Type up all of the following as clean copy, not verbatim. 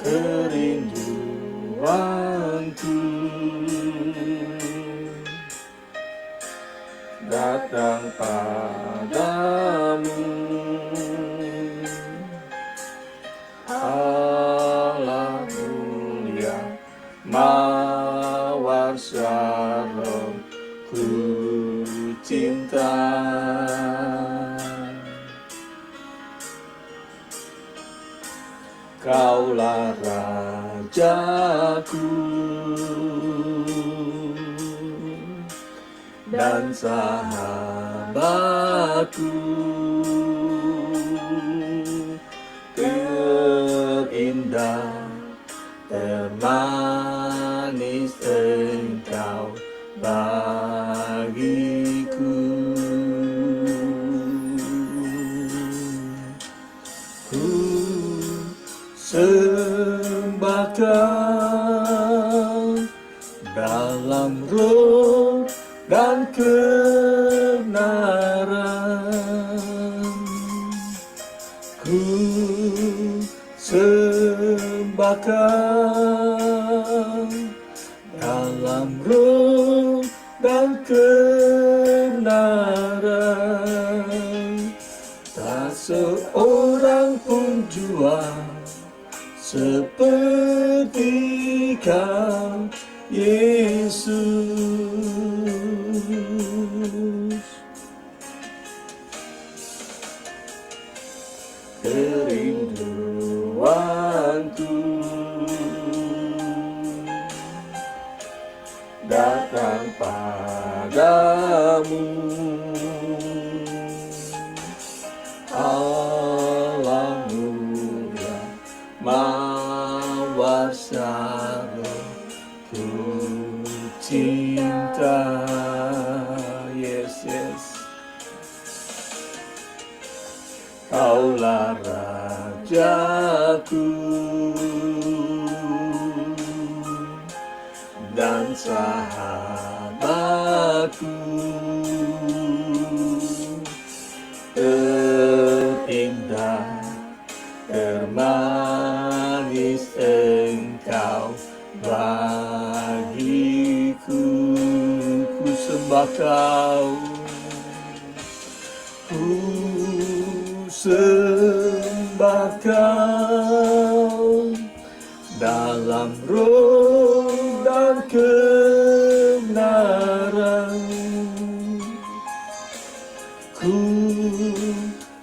kerinduanku datang padamu, Allah mulia mawar syarab ku cinta. Kaulah Rajaku dan sahabatku, terindah, termanis Engkau bagiku. Sembah Kau dalam roh dan kebenaran. Ku sembah Kau dalam roh dan kebenaran. Tak seorang pun jua seperti Kau, Yesus. Kerinduanku datang padamu, Allah mulia mawar syarab ku cinta. Yes, yes. Kaulah Rajaku dan sahabatku, terindah, termanis Engkau bagiku. Ku sembah Kau, ku sembah Kau dalam roh dan kebenaran. Ku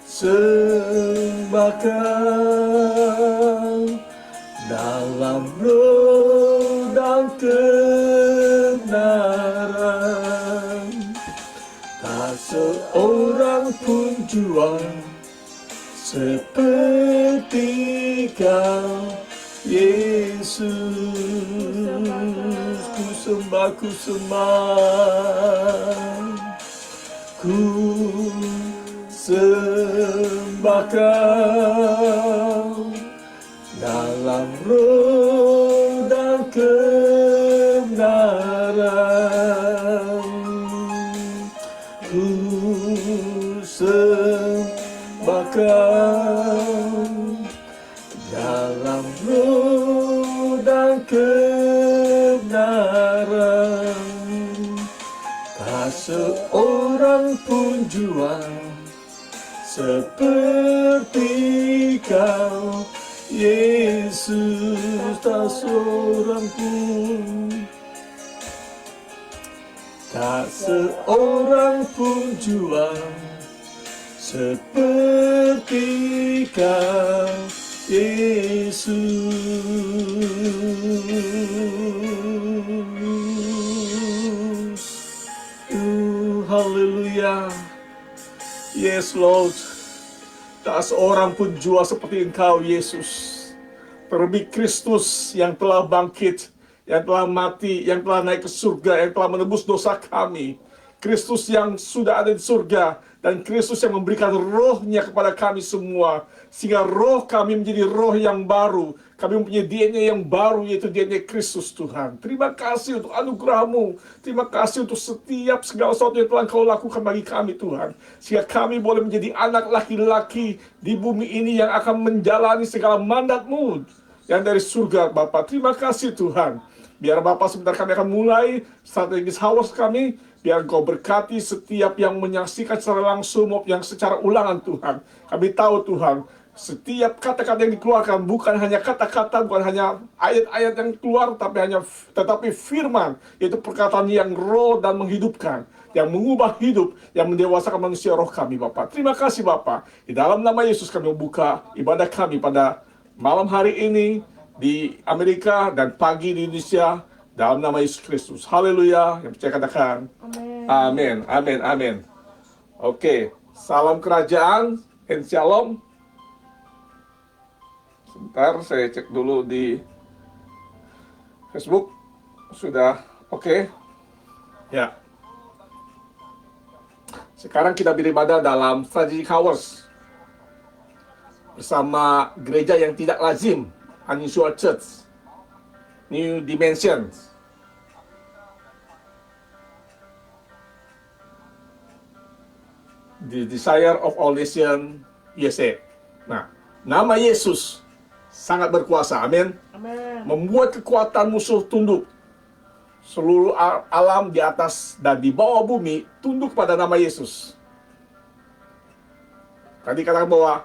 sembah Kau dalam roh dan kebenaran. Tak seorang pun jua seperti Kau, Yesus. Ku sembah, ku sembah, ku sembah Kau dalam roh dan kebenaran. Ku sembah Kau dalam roh dan kebenaran. Tak seorang pun jua seperti Kau, Yesus. Tak seorang pun, tak seorang pun jua seperti Kau, Yesus. Haleluya. Yes, Lord. Tak seorang pun jua seperti Engkau, Yesus. Terlebih Kristus yang telah bangkit, yang telah mati, yang telah naik ke surga, yang telah menebus dosa kami. Kristus yang sudah ada di surga, dan Kristus yang memberikan roh-Nya kepada kami semua, sehingga roh kami menjadi roh yang baru. Kami mempunyai DNA yang baru, yaitu DNA Kristus Tuhan. Terima kasih untuk anugerah-Mu. Terima kasih untuk setiap segala sesuatu yang telah Kau lakukan bagi kami Tuhan. Sehingga kami boleh menjadi anak laki-laki di bumi ini yang akan menjalani segala mandat-Mu yang dari surga Bapa. Terima kasih Tuhan. Biar Bapak sebentar kami akan mulai strategis house kami. Biar Kau berkati setiap yang menyaksikan secara langsung maupun yang secara ulangan Tuhan. Kami tahu Tuhan, setiap kata-kata yang dikeluarkan bukan hanya kata-kata, bukan hanya ayat-ayat yang keluar, tetapi firman, yaitu perkataan yang roh dan menghidupkan, yang mengubah hidup, yang mendewasakan manusia roh kami Bapak. Terima kasih Bapak. Di dalam nama Yesus kami membuka ibadah kami pada malam hari ini di Amerika dan pagi di Indonesia. Dalam nama Yesus Kristus. Haleluya. Yang percaya katakan. Amin. Amin. Amin. Oke. Salam kerajaan. And shalom. Sebentar saya cek dulu di Facebook. Sudah oke. Ya. Sekarang kita beribadah dalam Strategic Hours bersama gereja yang tidak lazim, Unusual Church, New Dimensions. The Desire of All Nations USA. Nah, nama Yesus sangat berkuasa, amin. Membuat kekuatan musuh tunduk. Seluruh alam di atas dan di bawah bumi tunduk pada nama Yesus. Tadi katakan bahwa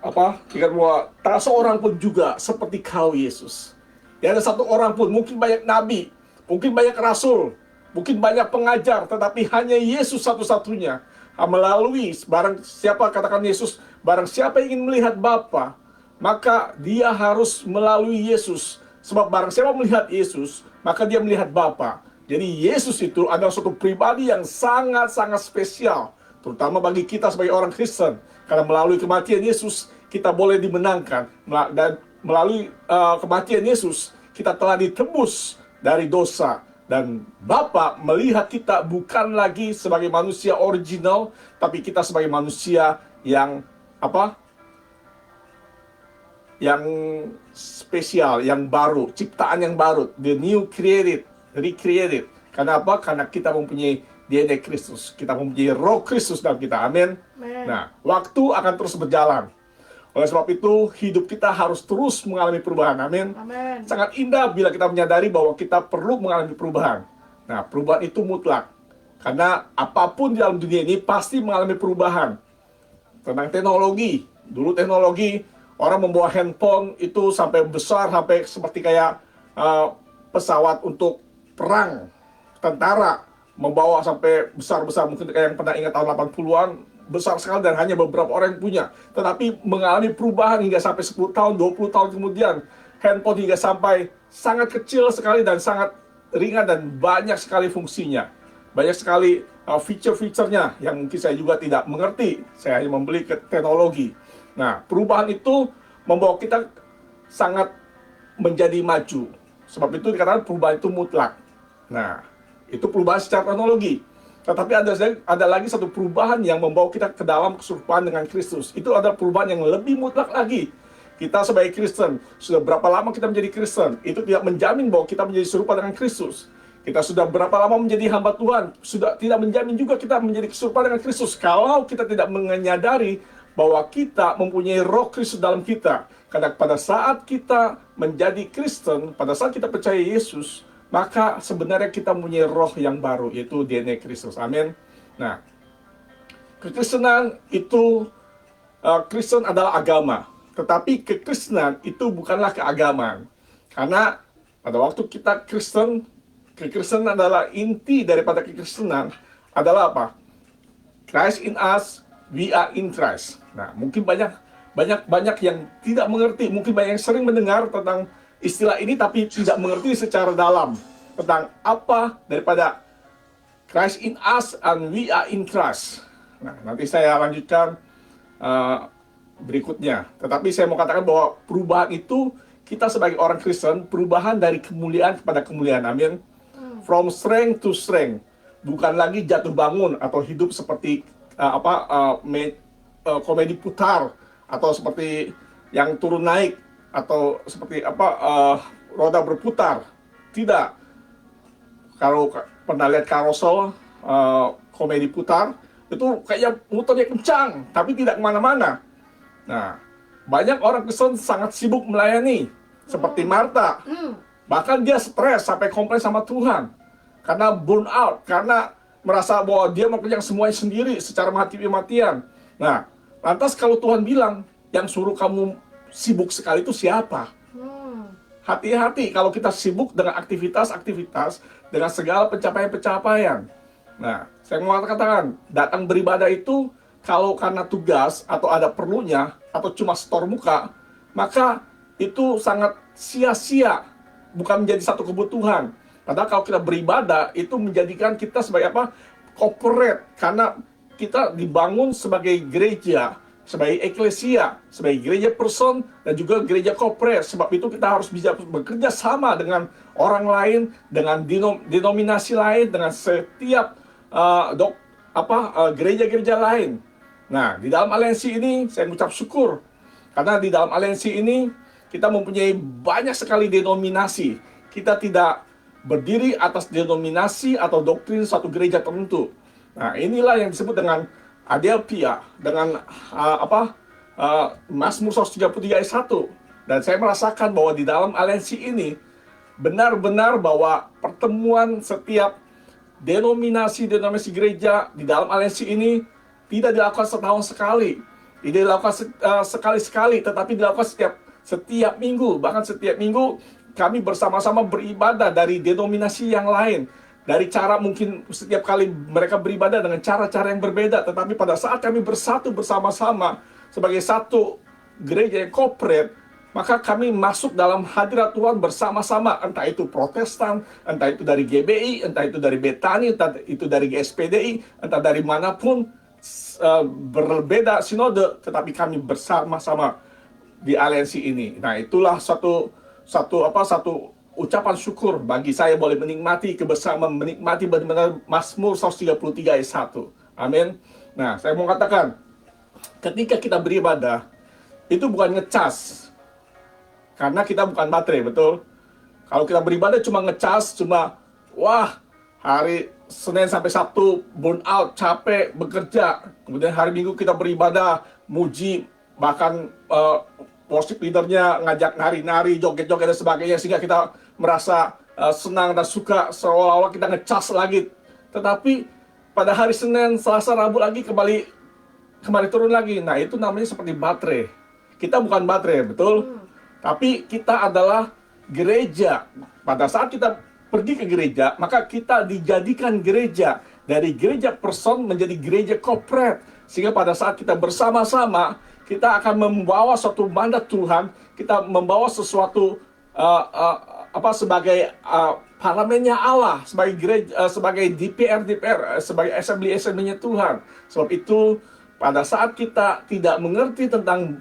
Dikatakan bahwa tak seorang pun juga seperti Kau Yesus. Tidak ada satu orang pun, mungkin banyak nabi, mungkin banyak rasul, mungkin banyak pengajar, tetapi hanya Yesus satu-satunya. Melalui barang siapa, katakan Yesus, barang siapa ingin melihat Bapa, maka dia harus melalui Yesus. Sebab barang siapa melihat Yesus, maka dia melihat Bapa. Jadi Yesus itu adalah suatu pribadi yang sangat-sangat spesial, terutama bagi kita sebagai orang Kristen. Karena melalui kematian Yesus, kita boleh dimenangkan. Dan melalui kematian Yesus, kita telah ditebus dari dosa. Dan Bapa melihat kita bukan lagi sebagai manusia original, tapi kita sebagai manusia yang yang spesial, yang baru, ciptaan yang baru, the new created, recreated. Karena apa? Karena kita mempunyai DNA Kristus, kita mempunyai roh Kristus dalam kita, amin. Nah, waktu akan terus berjalan. Oleh sebab itu, hidup kita harus terus mengalami perubahan, amin. Sangat indah bila kita menyadari bahwa kita perlu mengalami perubahan. Nah, perubahan itu mutlak. Karena apapun di dalam dunia ini pasti mengalami perubahan. Tentang teknologi, dulu teknologi, orang membawa handphone itu sampai besar, sampai seperti kayak pesawat untuk perang, tentara, membawa sampai besar-besar, mungkin kayak yang pernah ingat tahun 80-an, besar sekali dan hanya beberapa orang yang punya. Tetapi mengalami perubahan hingga sampai 10 tahun, 20 tahun kemudian, handphone hingga sampai sangat kecil sekali dan sangat ringan dan banyak sekali fungsinya. Banyak sekali feature-featurenya yang mungkin saya juga tidak mengerti. Saya hanya membeli ke teknologi. Nah, perubahan itu membawa kita sangat menjadi maju. Sebab itu dikatakan perubahan itu mutlak. Nah, itu perubahan secara teknologi. Tetapi ada lagi satu perubahan yang membawa kita ke dalam keserupaan dengan Kristus. Itu adalah perubahan yang lebih mutlak lagi. Kita sebagai Kristen, sudah berapa lama kita menjadi Kristen, itu tidak menjamin bahwa kita menjadi serupa dengan Kristus. Kita sudah berapa lama menjadi hamba Tuhan, sudah tidak menjamin juga kita menjadi serupa dengan Kristus. Kalau kita tidak menyadari bahwa kita mempunyai roh Kristus dalam kita. Karena pada saat kita menjadi Kristen, pada saat kita percaya Yesus, maka sebenarnya kita mempunyai roh yang baru, yaitu DNA Kristus. Amin. Nah, kekristenan itu, Kristen adalah agama. Tetapi kekristenan itu bukanlah keagamaan. Karena pada waktu kita Kristen, kekristenan adalah inti daripada kekristenan adalah apa? Christ in us, we are in Christ. Nah, mungkin banyak yang tidak mengerti, mungkin banyak yang sering mendengar tentang istilah ini tapi tidak mengerti secara dalam tentang apa daripada Christ in us and we are in Christ. Nah, nanti saya lanjutkan berikutnya. Tetapi saya mau katakan bahwa perubahan itu kita sebagai orang Kristen, perubahan dari kemuliaan kepada kemuliaan. Amin. From strength to strength. Bukan lagi jatuh bangun atau hidup seperti komedi putar atau seperti yang turun naik atau seperti roda berputar. Tidak. Kalau pernah lihat carousel komedi putar, itu kayaknya muternya kencang, tapi tidak kemana-mana. Nah, banyak orang Kristen sangat sibuk melayani, seperti Marta. Bahkan dia stres sampai komplain sama Tuhan. Karena burn out, karena merasa bahwa dia mengerjakan semuanya sendiri secara mati-matian. Nah, lantas kalau Tuhan bilang, yang suruh kamu sibuk sekali itu siapa? Hati-hati kalau kita sibuk dengan aktivitas-aktivitas, dengan segala pencapaian-pencapaian. Nah, saya mau katakan, datang beribadah itu kalau karena tugas atau ada perlunya, atau cuma setor muka, maka itu sangat sia-sia, bukan menjadi satu kebutuhan. Padahal kalau kita beribadah, itu menjadikan kita sebagai apa? Corporate, karena kita dibangun sebagai gereja, sebagai eklesia, sebagai gereja person, dan juga gereja corporate. Sebab itu kita harus bisa bekerja sama dengan orang lain, dengan denominasi lain, dengan setiap gereja-gereja lain. Nah, di dalam aliansi ini saya mengucap syukur, karena di dalam aliansi ini kita mempunyai banyak sekali denominasi. Kita tidak berdiri atas denominasi atau doktrin satu gereja tertentu. Nah, inilah yang disebut dengan Adelphia, dengan Mazmur 133 ayat 1. Dan saya merasakan bahwa di dalam aliansi ini benar-benar bahwa pertemuan setiap denominasi gereja di dalam aliansi ini tidak dilakukan setahun sekali, tidak dilakukan sekali-sekali, tetapi dilakukan setiap minggu. Bahkan setiap minggu kami bersama-sama beribadah dari denominasi yang lain. Dari cara mungkin setiap kali mereka beribadah dengan cara-cara yang berbeda, tetapi pada saat kami bersatu bersama-sama sebagai satu gereja yang corporate, maka kami masuk dalam hadirat Tuhan bersama-sama. Entah itu Protestan, entah itu dari GBI, entah itu dari Betani, entah itu dari GSPDI, entah dari manapun, berbeda sinode, tetapi kami bersama-sama di aliansi ini. Nah, itulah satu ucapan syukur bagi saya boleh menikmati kebersamaan, menikmati benar-benar Mazmur 133 ayat 1. Amin. Nah, saya mau katakan, ketika kita beribadah, itu bukan ngecas. Karena kita bukan baterai, betul? Kalau kita beribadah cuma ngecas, wah, hari Senin sampai Sabtu burn out, capek, bekerja. Kemudian hari Minggu kita beribadah, muji, bahkan worship leadernya ngajak nari-nari, joget-joget dan sebagainya, sehingga kita merasa senang dan suka, seolah-olah kita ngecas lagi. Tetapi pada hari Senin, Selasa, Rabu lagi kembali turun lagi. Nah, itu namanya seperti baterai. Kita bukan baterai, betul? Tapi kita adalah gereja. Pada saat kita pergi ke gereja, maka kita dijadikan gereja. Dari gereja person menjadi gereja corporate. Sehingga pada saat kita bersama-sama, kita akan membawa suatu mandat Tuhan, kita membawa sesuatu sebagai parlemennya Allah, sebagai gereja, sebagai DPR, sebagai assembly-nya Tuhan. Sebab itu pada saat kita tidak mengerti tentang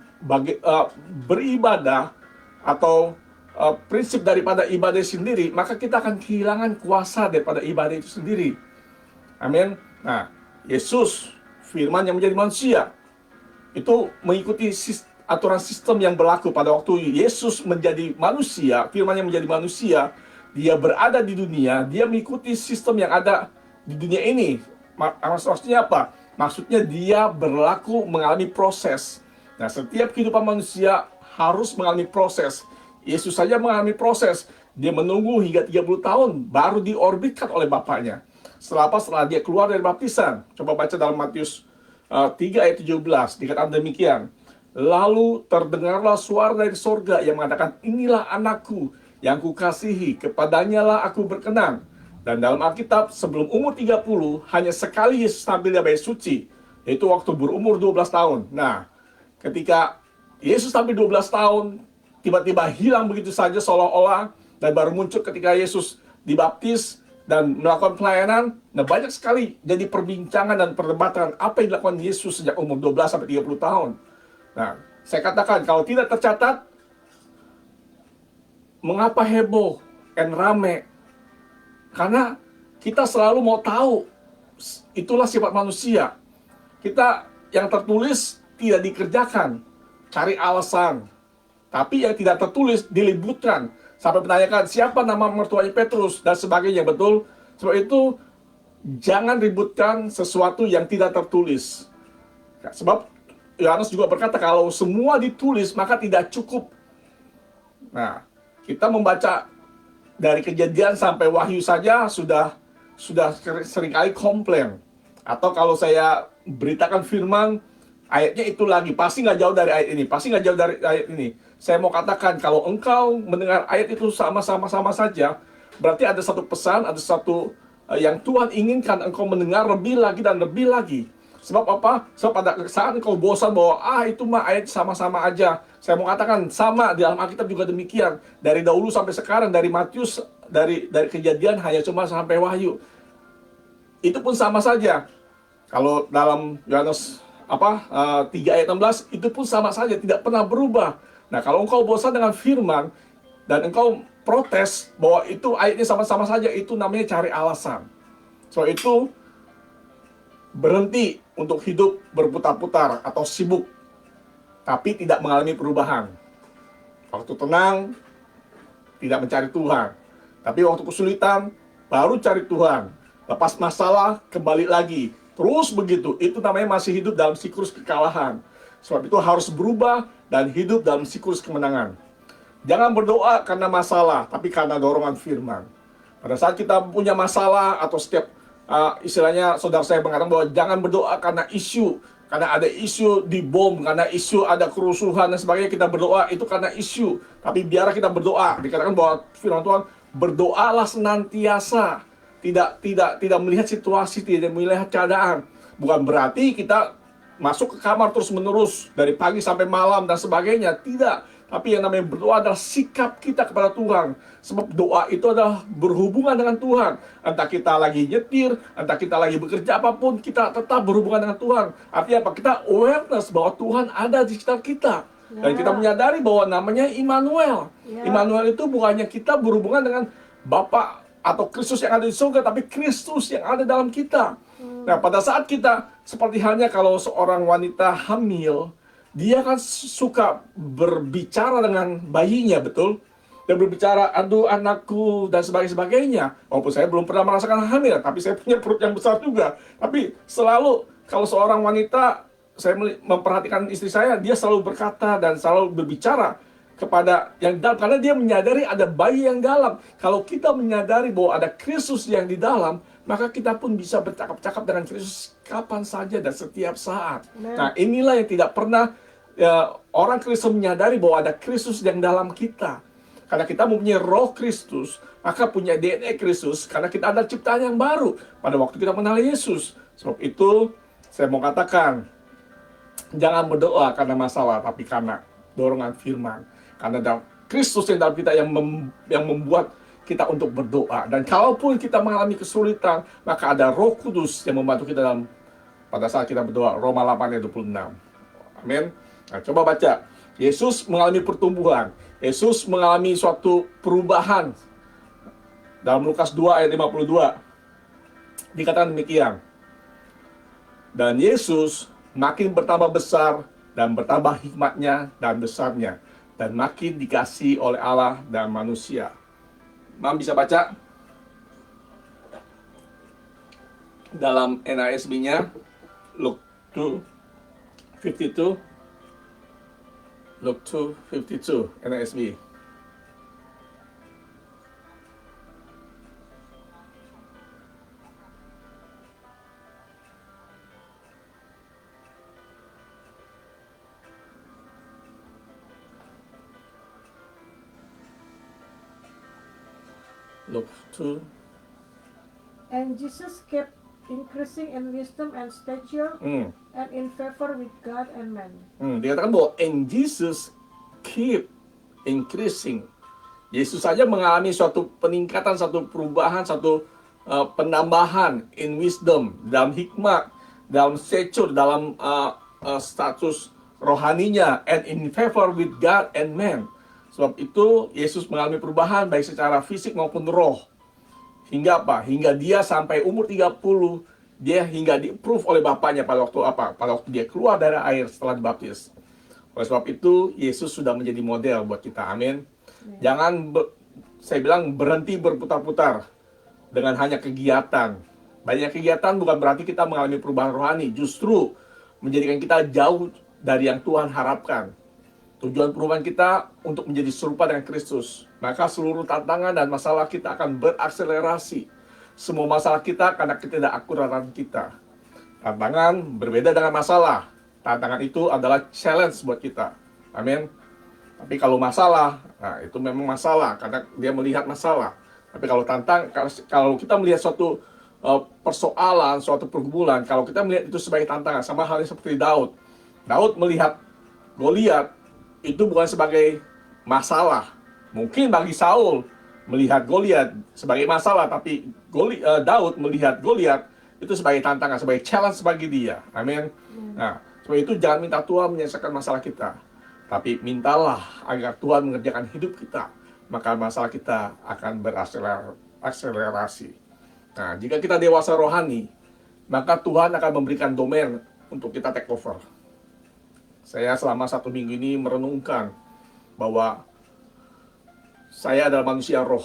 beribadah atau prinsip daripada ibadah sendiri, maka kita akan kehilangan kuasa daripada ibadah itu sendiri. Amin. Nah, Yesus, firman yang menjadi manusia, itu mengikuti aturan sistem yang berlaku pada waktu Yesus menjadi manusia, firman yang menjadi manusia, dia berada di dunia, dia mengikuti sistem yang ada di dunia ini. Maksudnya apa? Maksudnya dia berlaku mengalami proses. Nah, setiap kehidupan manusia harus mengalami proses. Yesus saja mengalami proses. Dia menunggu hingga 30 tahun baru diorbitkan oleh Bapaknya. Setelah dia keluar dari baptisan. Coba baca dalam Matius 3 ayat 17, dikatakan demikian. Lalu terdengarlah suara dari sorga yang mengatakan, inilah anakku yang kukasihi, kepadanya lah aku berkenan. Dan dalam Alkitab, sebelum umur 30, hanya sekali Yesus tampil di bait suci, yaitu waktu berumur 12 tahun. Nah, ketika Yesus tampil 12 tahun, tiba-tiba hilang begitu saja seolah-olah, dan baru muncul ketika Yesus dibaptis dan melakukan pelayanan. Nah, banyak sekali jadi perbincangan dan perdebatan apa yang dilakukan Yesus sejak umur 12 sampai 30 tahun. Nah, saya katakan kalau tidak tercatat, mengapa heboh dan rame? Karena kita selalu mau tahu, itulah sifat manusia. Kita yang tertulis tidak dikerjakan, cari alasan. Tapi yang tidak tertulis dilibutkan. Sampai menanyakan siapa nama mertuanya Petrus dan sebagainya, betul? Sebab itu jangan ributkan sesuatu yang tidak tertulis. Sebab Yohanes juga berkata kalau semua ditulis maka tidak cukup. Nah, kita membaca dari Kejadian sampai Wahyu saja sudah seringkali komplain. Atau kalau saya beritakan firman, ayatnya itu lagi, pasti nggak jauh dari ayat ini, pasti nggak jauh dari ayat ini. Saya mau katakan, kalau engkau mendengar ayat itu sama-sama saja, berarti ada satu pesan, ada satu yang Tuhan inginkan engkau mendengar lebih lagi dan lebih lagi. Sebab apa? Sebab pada saat engkau bosan bahwa itu mah ayat sama-sama aja. Saya mau katakan sama di dalam Alkitab juga demikian. Dari dahulu sampai sekarang, dari Matius, dari Kejadian hanya cuma sampai Wahyu. Itu pun sama saja. Kalau dalam Yohanes 3 ayat 16 itu pun sama saja, tidak pernah berubah. Nah, kalau engkau bosan dengan firman dan engkau protes bahwa itu ayatnya sama-sama saja, itu namanya cari alasan. So itu berhenti untuk hidup berputar-putar atau sibuk, tapi tidak mengalami perubahan. Waktu tenang, tidak mencari Tuhan. Tapi waktu kesulitan, baru cari Tuhan. Lepas masalah, kembali lagi. Terus begitu, itu namanya masih hidup dalam siklus kekalahan. Sebab itu harus berubah dan hidup dalam siklus kemenangan. Jangan berdoa karena masalah, tapi karena dorongan firman. Pada saat kita punya masalah atau setiap istilahnya saudara saya mengatakan bahwa jangan berdoa karena isu, karena ada isu di bom, karena isu ada kerusuhan dan sebagainya, kita berdoa itu karena isu. Tapi biarlah kita berdoa. Dikatakan bahwa firman Tuhan, berdoalah senantiasa, tidak melihat situasi, tidak melihat keadaan. Bukan berarti kita masuk ke kamar terus menerus dari pagi sampai malam dan sebagainya, tidak. Tapi yang namanya berdoa adalah sikap kita kepada Tuhan. Sebab doa itu adalah berhubungan dengan Tuhan. Entah kita lagi nyetir, entah kita lagi bekerja apapun, kita tetap berhubungan dengan Tuhan. Artinya apa? Kita awareness bahwa Tuhan ada di sekitar kita. Dan kita menyadari bahwa namanya Immanuel. Immanuel itu bukannya kita berhubungan dengan Bapa atau Kristus yang ada di surga, tapi Kristus yang ada dalam kita. Nah, pada saat kita, seperti halnya kalau seorang wanita hamil, dia kan suka berbicara dengan bayinya, betul? Dan berbicara, aduh anakku, dan sebagainya. Walaupun saya belum pernah merasakan hamil, tapi saya punya perut yang besar juga. Tapi selalu, kalau seorang wanita, saya memperhatikan istri saya, dia selalu berkata dan selalu berbicara kepada yang dalam, karena dia menyadari ada bayi yang dalam. Kalau kita menyadari bahwa ada Kristus yang di dalam, maka kita pun bisa bercakap-cakap dengan Kristus kapan saja dan setiap saat. Nah, inilah yang tidak pernah orang Kristen menyadari bahwa ada Kristus yang dalam kita. Karena kita mempunyai roh Kristus, maka punya DNA Kristus, karena kita ada ciptaan yang baru pada waktu kita mengenal Yesus. Sebab itu, saya mau katakan, jangan berdoa karena masalah, tapi karena dorongan firman. Karena ada Kristus yang dalam kita yang membuat kita untuk berdoa. Dan kalaupun kita mengalami kesulitan, maka ada Roh Kudus yang membantu kita pada saat kita berdoa. Roma 8 ayat 26. Amin. Nah, coba baca. Yesus mengalami pertumbuhan. Yesus mengalami suatu perubahan. Dalam Lukas 2 ayat 52. Dikatakan demikian. Dan Yesus makin bertambah besar dan bertambah hikmatnya dan besarnya. Dan makin dikasihi oleh Allah dan manusia. Mam bisa baca? Dalam NASB-nya, Luke 2:52. Luke 2:52, NASB. Luke 2. And Jesus kept increasing in wisdom and stature and in favor with God and man. Dikatakan bahwa and Jesus keep increasing. Yesus saja mengalami suatu peningkatan, satu perubahan, satu penambahan in wisdom, dalam hikmat, dalam stature, dalam status rohaninya, and in favor with God and man. Sebab itu Yesus mengalami perubahan baik secara fisik maupun roh. Hingga apa? Hingga dia sampai umur 30, dia hingga di-approve oleh bapaknya pada waktu apa? Pada waktu dia keluar dari air setelah dibaptis. Oleh sebab itu, Yesus sudah menjadi model buat kita. Amin. Jangan, saya bilang, berhenti berputar-putar dengan hanya kegiatan. Banyak kegiatan bukan berarti kita mengalami perubahan rohani. Justru menjadikan kita jauh dari yang Tuhan harapkan. Tujuan perubahan kita untuk menjadi serupa dengan Kristus. Maka seluruh tantangan dan masalah kita akan berakselerasi. Semua masalah kita karena ketidakakuratan kita. Tantangan berbeda dengan masalah. Tantangan itu adalah challenge buat kita. Amin. Tapi kalau masalah, nah itu memang masalah karena dia melihat masalah. Tapi kalau kita melihat suatu persoalan, suatu pergumulan, kalau kita melihat itu sebagai tantangan, sama halnya seperti Daud. Daud melihat Goliat itu bukan sebagai masalah. Mungkin bagi Saul melihat Goliat sebagai masalah, tapi Daud melihat Goliat itu sebagai tantangan, sebagai challenge bagi dia. Amin. Nah, sebab itu jangan minta Tuhan menyelesaikan masalah kita, tapi mintalah agar Tuhan mengerjakan hidup kita, maka masalah kita akan berakselerasi. Nah, jika kita dewasa rohani, maka Tuhan akan memberikan domain untuk kita take over. Saya selama 1 minggu ini merenungkan bahwa saya adalah manusia roh,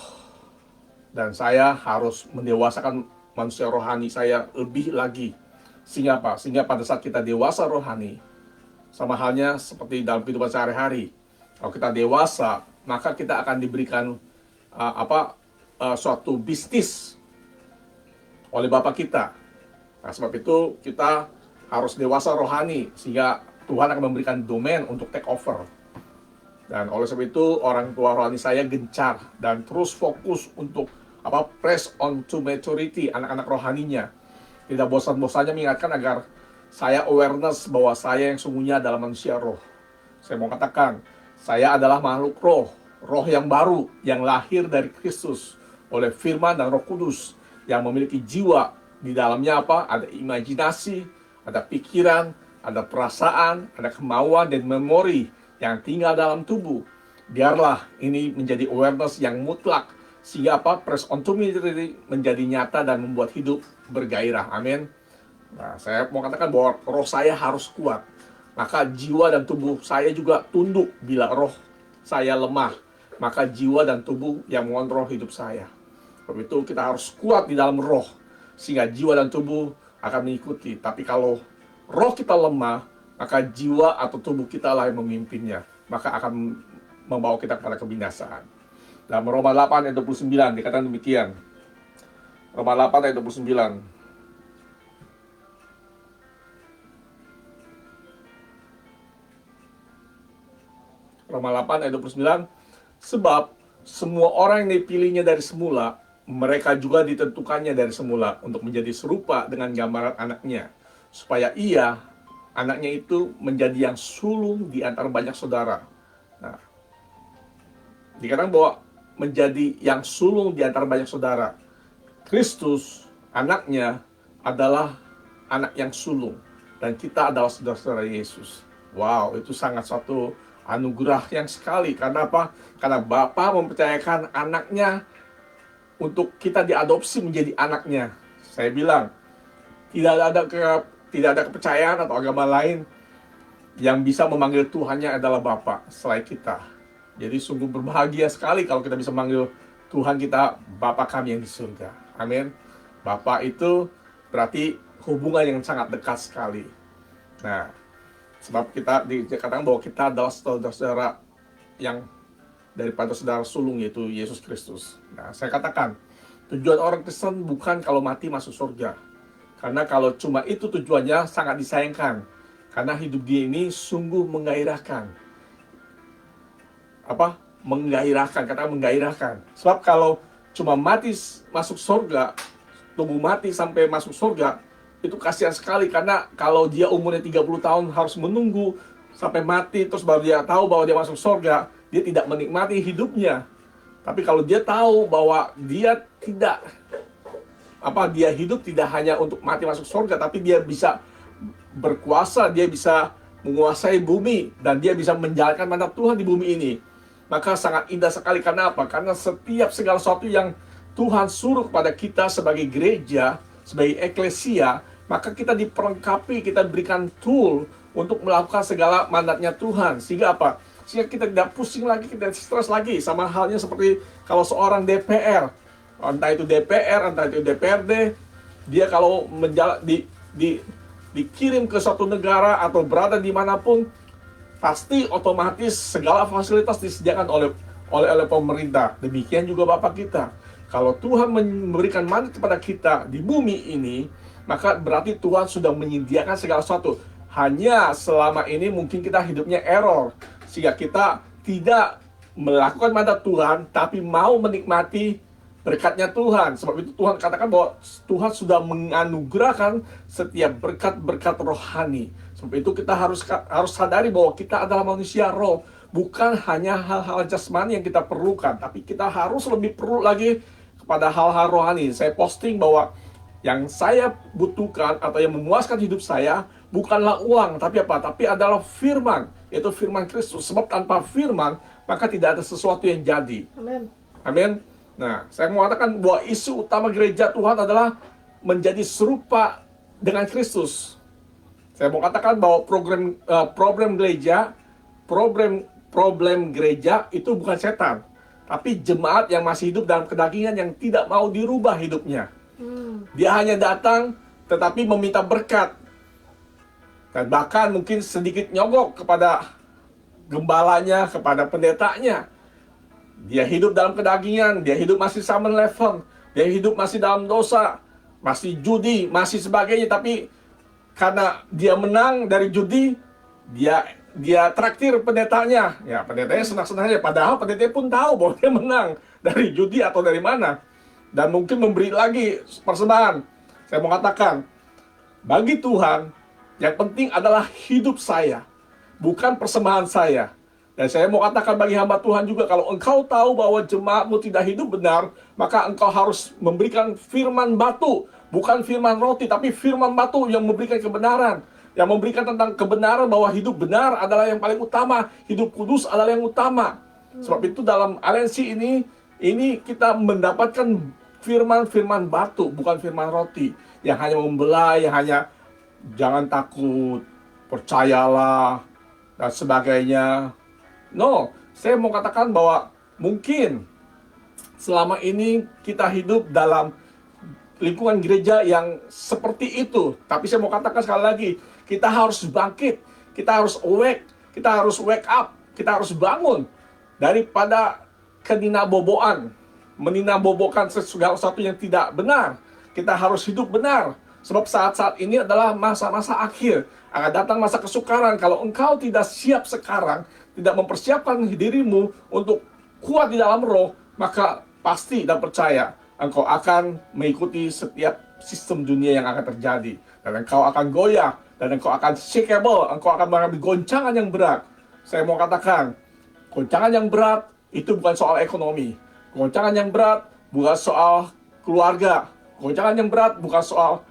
dan saya harus mendewasakan manusia rohani saya lebih lagi. Sehingga apa? Sehingga pada saat kita dewasa rohani, sama halnya seperti dalam kehidupan sehari-hari, kalau kita dewasa, maka kita akan diberikan suatu bisnis oleh Bapa kita. Nah, sebab itu kita harus dewasa rohani, sehingga Tuhan akan memberikan domain untuk take over. Dan oleh sebab itu, orang tua rohani saya gencar dan terus fokus untuk press on to maturity anak-anak rohaninya. Tidak bosan-bosannya mengingatkan agar saya awareness bahwa saya yang sungguhnya adalah manusia roh. Saya mau katakan, saya adalah makhluk roh, roh yang baru, yang lahir dari Kristus oleh firman dan Roh Kudus, yang memiliki jiwa. Di dalamnya ada imajinasi, ada pikiran, ada perasaan, ada kemauan dan memori yang tinggal dalam tubuh. Biarlah ini menjadi awareness yang mutlak, sehingga press on to maturity menjadi nyata dan membuat hidup bergairah. Amin. Nah, saya mau katakan bahwa roh saya harus kuat, maka jiwa dan tubuh saya juga tunduk. Bila roh saya lemah, maka jiwa dan tubuh yang mengontrol hidup saya. Sebab itu kita harus kuat di dalam roh, sehingga jiwa dan tubuh akan mengikuti. Tapi kalau roh kita lemah, maka jiwa atau tubuh kita lah yang memimpinnya, maka akan membawa kita kepada kebinasaan. Dalam Roma 8 ayat 29 dikatakan demikian. Roma 8 ayat 29. Roma 8 ayat 29. Sebab semua orang yang dipilihnya dari semula, mereka juga ditentukannya dari semula untuk menjadi serupa dengan gambaran anaknya, supaya ia, anaknya itu, menjadi yang sulung di antara banyak saudara. Nah, dikatakan bahwa menjadi yang sulung di antara banyak saudara. Kristus, anaknya, adalah anak yang sulung, dan kita adalah saudara-saudara Yesus. Wow, itu sangat suatu anugerah yang sekali. Karena apa? Karena Bapa mempercayakan anaknya untuk kita diadopsi menjadi anaknya. Saya bilang, tidak ada kepercayaan atau agama lain yang bisa memanggil Tuhannya adalah Bapa selain kita. Jadi sungguh berbahagia sekali kalau kita bisa memanggil Tuhan kita Bapa kami yang di surga. Amin. Bapa itu berarti hubungan yang sangat dekat sekali. Nah, sebab kita dikatakan bahwa kita adalah saudara-saudara yang daripada saudara sulung, yaitu Yesus Kristus. Nah, saya katakan, tujuan orang Kristen bukan kalau mati masuk surga. Karena kalau cuma itu tujuannya, sangat disayangkan. Karena hidup dia ini sungguh menggairahkan. Menggairahkan, kata menggairahkan. Sebab kalau cuma mati masuk surga, tunggu mati sampai masuk surga, itu kasihan sekali. Karena kalau dia umurnya 30 tahun harus menunggu sampai mati, terus baru dia tahu bahwa dia masuk surga, dia tidak menikmati hidupnya. Tapi kalau dia tahu bahwa dia tidak, dia hidup tidak hanya untuk mati masuk surga, tapi dia bisa berkuasa, dia bisa menguasai bumi, dan dia bisa menjalankan mandat Tuhan di bumi ini. Maka sangat indah sekali. Karena apa? Karena setiap segala sesuatu yang Tuhan suruh kepada kita sebagai gereja, sebagai eklesia, maka kita diperlengkapi, kita diberikan tool untuk melakukan segala mandatnya Tuhan. Sehingga apa? Sehingga kita tidak pusing lagi, kita stres lagi. Sama halnya seperti kalau seorang DPR, entah itu DPR, entah itu DPRD, dia kalau dikirim ke suatu negara atau berada dimanapun, pasti otomatis segala fasilitas disediakan oleh pemerintah. Demikian juga Bapak kita. Kalau Tuhan memberikan mandat kepada kita di bumi ini, maka berarti Tuhan sudah menyediakan segala sesuatu. Hanya selama ini mungkin kita hidupnya error, sehingga kita tidak melakukan mandat Tuhan, tapi mau menikmati berkatnya Tuhan. Sebab itu Tuhan katakan bahwa Tuhan sudah menganugerahkan setiap berkat-berkat rohani. Sebab itu kita harus sadari bahwa kita adalah manusia roh. Bukan hanya hal-hal jasmani yang kita perlukan, tapi kita harus lebih perlu lagi kepada hal-hal rohani. Saya posting bahwa yang saya butuhkan atau yang memuaskan hidup saya bukanlah uang, tapi apa? Tapi adalah firman, yaitu firman Kristus. Sebab tanpa firman, maka tidak ada sesuatu yang jadi. Amin. Amin. Nah, saya mau katakan bahwa isu utama gereja Tuhan adalah menjadi serupa dengan Kristus. Saya mau katakan bahwa problem gereja itu bukan setan, tapi jemaat yang masih hidup dalam kedagingan yang tidak mau dirubah hidupnya. Dia hanya datang tetapi meminta berkat, dan bahkan mungkin sedikit nyogok kepada gembalanya, kepada pendetanya. Dia hidup dalam kedagingan, dia hidup masih 7-Eleven, dia hidup masih dalam dosa, masih judi, masih sebagainya. Tapi karena dia menang dari judi, dia traktir pendetanya. Ya, pendetanya senang-senang saja. Padahal pendeta pun tahu bahwa dia menang dari judi atau dari mana. Dan mungkin memberi lagi persembahan. Saya mau katakan, bagi Tuhan, yang penting adalah hidup saya, bukan persembahan saya. Dan saya mau katakan bagi hamba Tuhan juga, kalau engkau tahu bahwa jemaatmu tidak hidup benar, maka engkau harus memberikan firman batu, bukan firman roti, tapi firman batu yang memberikan kebenaran, yang memberikan tentang kebenaran bahwa hidup benar adalah yang paling utama, hidup kudus adalah yang utama. Sebab itu dalam aliansi ini kita mendapatkan firman batu, bukan firman roti, yang hanya membelai, yang hanya jangan takut, percayalah, dan sebagainya. No, saya mau katakan bahwa mungkin selama ini kita hidup dalam lingkungan gereja yang seperti itu. Tapi saya mau katakan sekali lagi, kita harus bangkit, kita harus awake, kita harus wake up, kita harus bangun daripada keninaboboan, meninabobokan segala sesuatu yang tidak benar. Kita harus hidup benar. Sebab saat-saat ini adalah masa-masa akhir. Akan datang masa kesukaran. Kalau engkau tidak siap sekarang, tidak mempersiapkan dirimu untuk kuat di dalam roh, maka pasti dan percaya engkau akan mengikuti setiap sistem dunia yang akan terjadi. Dan engkau akan goyah, dan engkau akan shakeable, engkau akan mengalami goncangan yang berat. Saya mau katakan, goncangan yang berat itu bukan soal ekonomi. Goncangan yang berat bukan soal keluarga. Goncangan yang berat bukan soal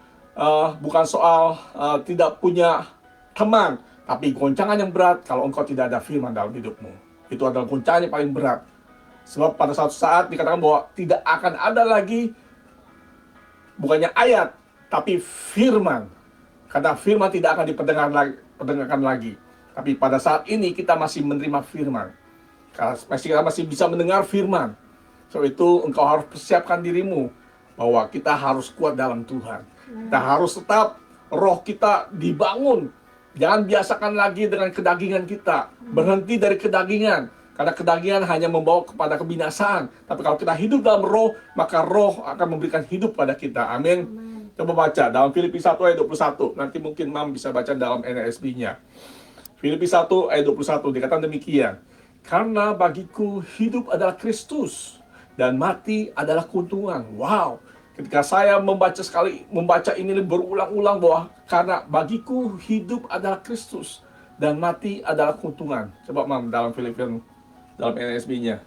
tidak punya teman. Tapi goncangan yang berat kalau engkau tidak ada firman dalam hidupmu. Itu adalah goncangan yang paling berat. Sebab pada suatu saat dikatakan bahwa tidak akan ada lagi, bukannya ayat, tapi firman. Karena firman tidak akan diperdengarkan lagi. Tapi pada saat ini kita masih menerima firman. Kita masih bisa mendengar firman. So itu engkau harus persiapkan dirimu bahwa kita harus kuat dalam Tuhan. Kita harus tetap roh kita dibangun. Jangan biasakan lagi dengan kedagingan kita. Berhenti dari kedagingan. Karena kedagingan hanya membawa kepada kebinasaan. Tapi kalau kita hidup dalam roh, maka roh akan memberikan hidup pada kita. Amin. Coba baca dalam Filipi 1 ayat 21. Nanti mungkin Mam bisa baca dalam NASB-nya. Filipi 1 ayat 21 dikatakan demikian. Karena bagiku hidup adalah Kristus dan mati adalah keuntungan. Wow. Ketika saya membaca ini berulang-ulang bahwa karena bagiku hidup adalah Kristus dan mati adalah keuntungan. Coba Mam dalam Filipian dalam NASB-nya.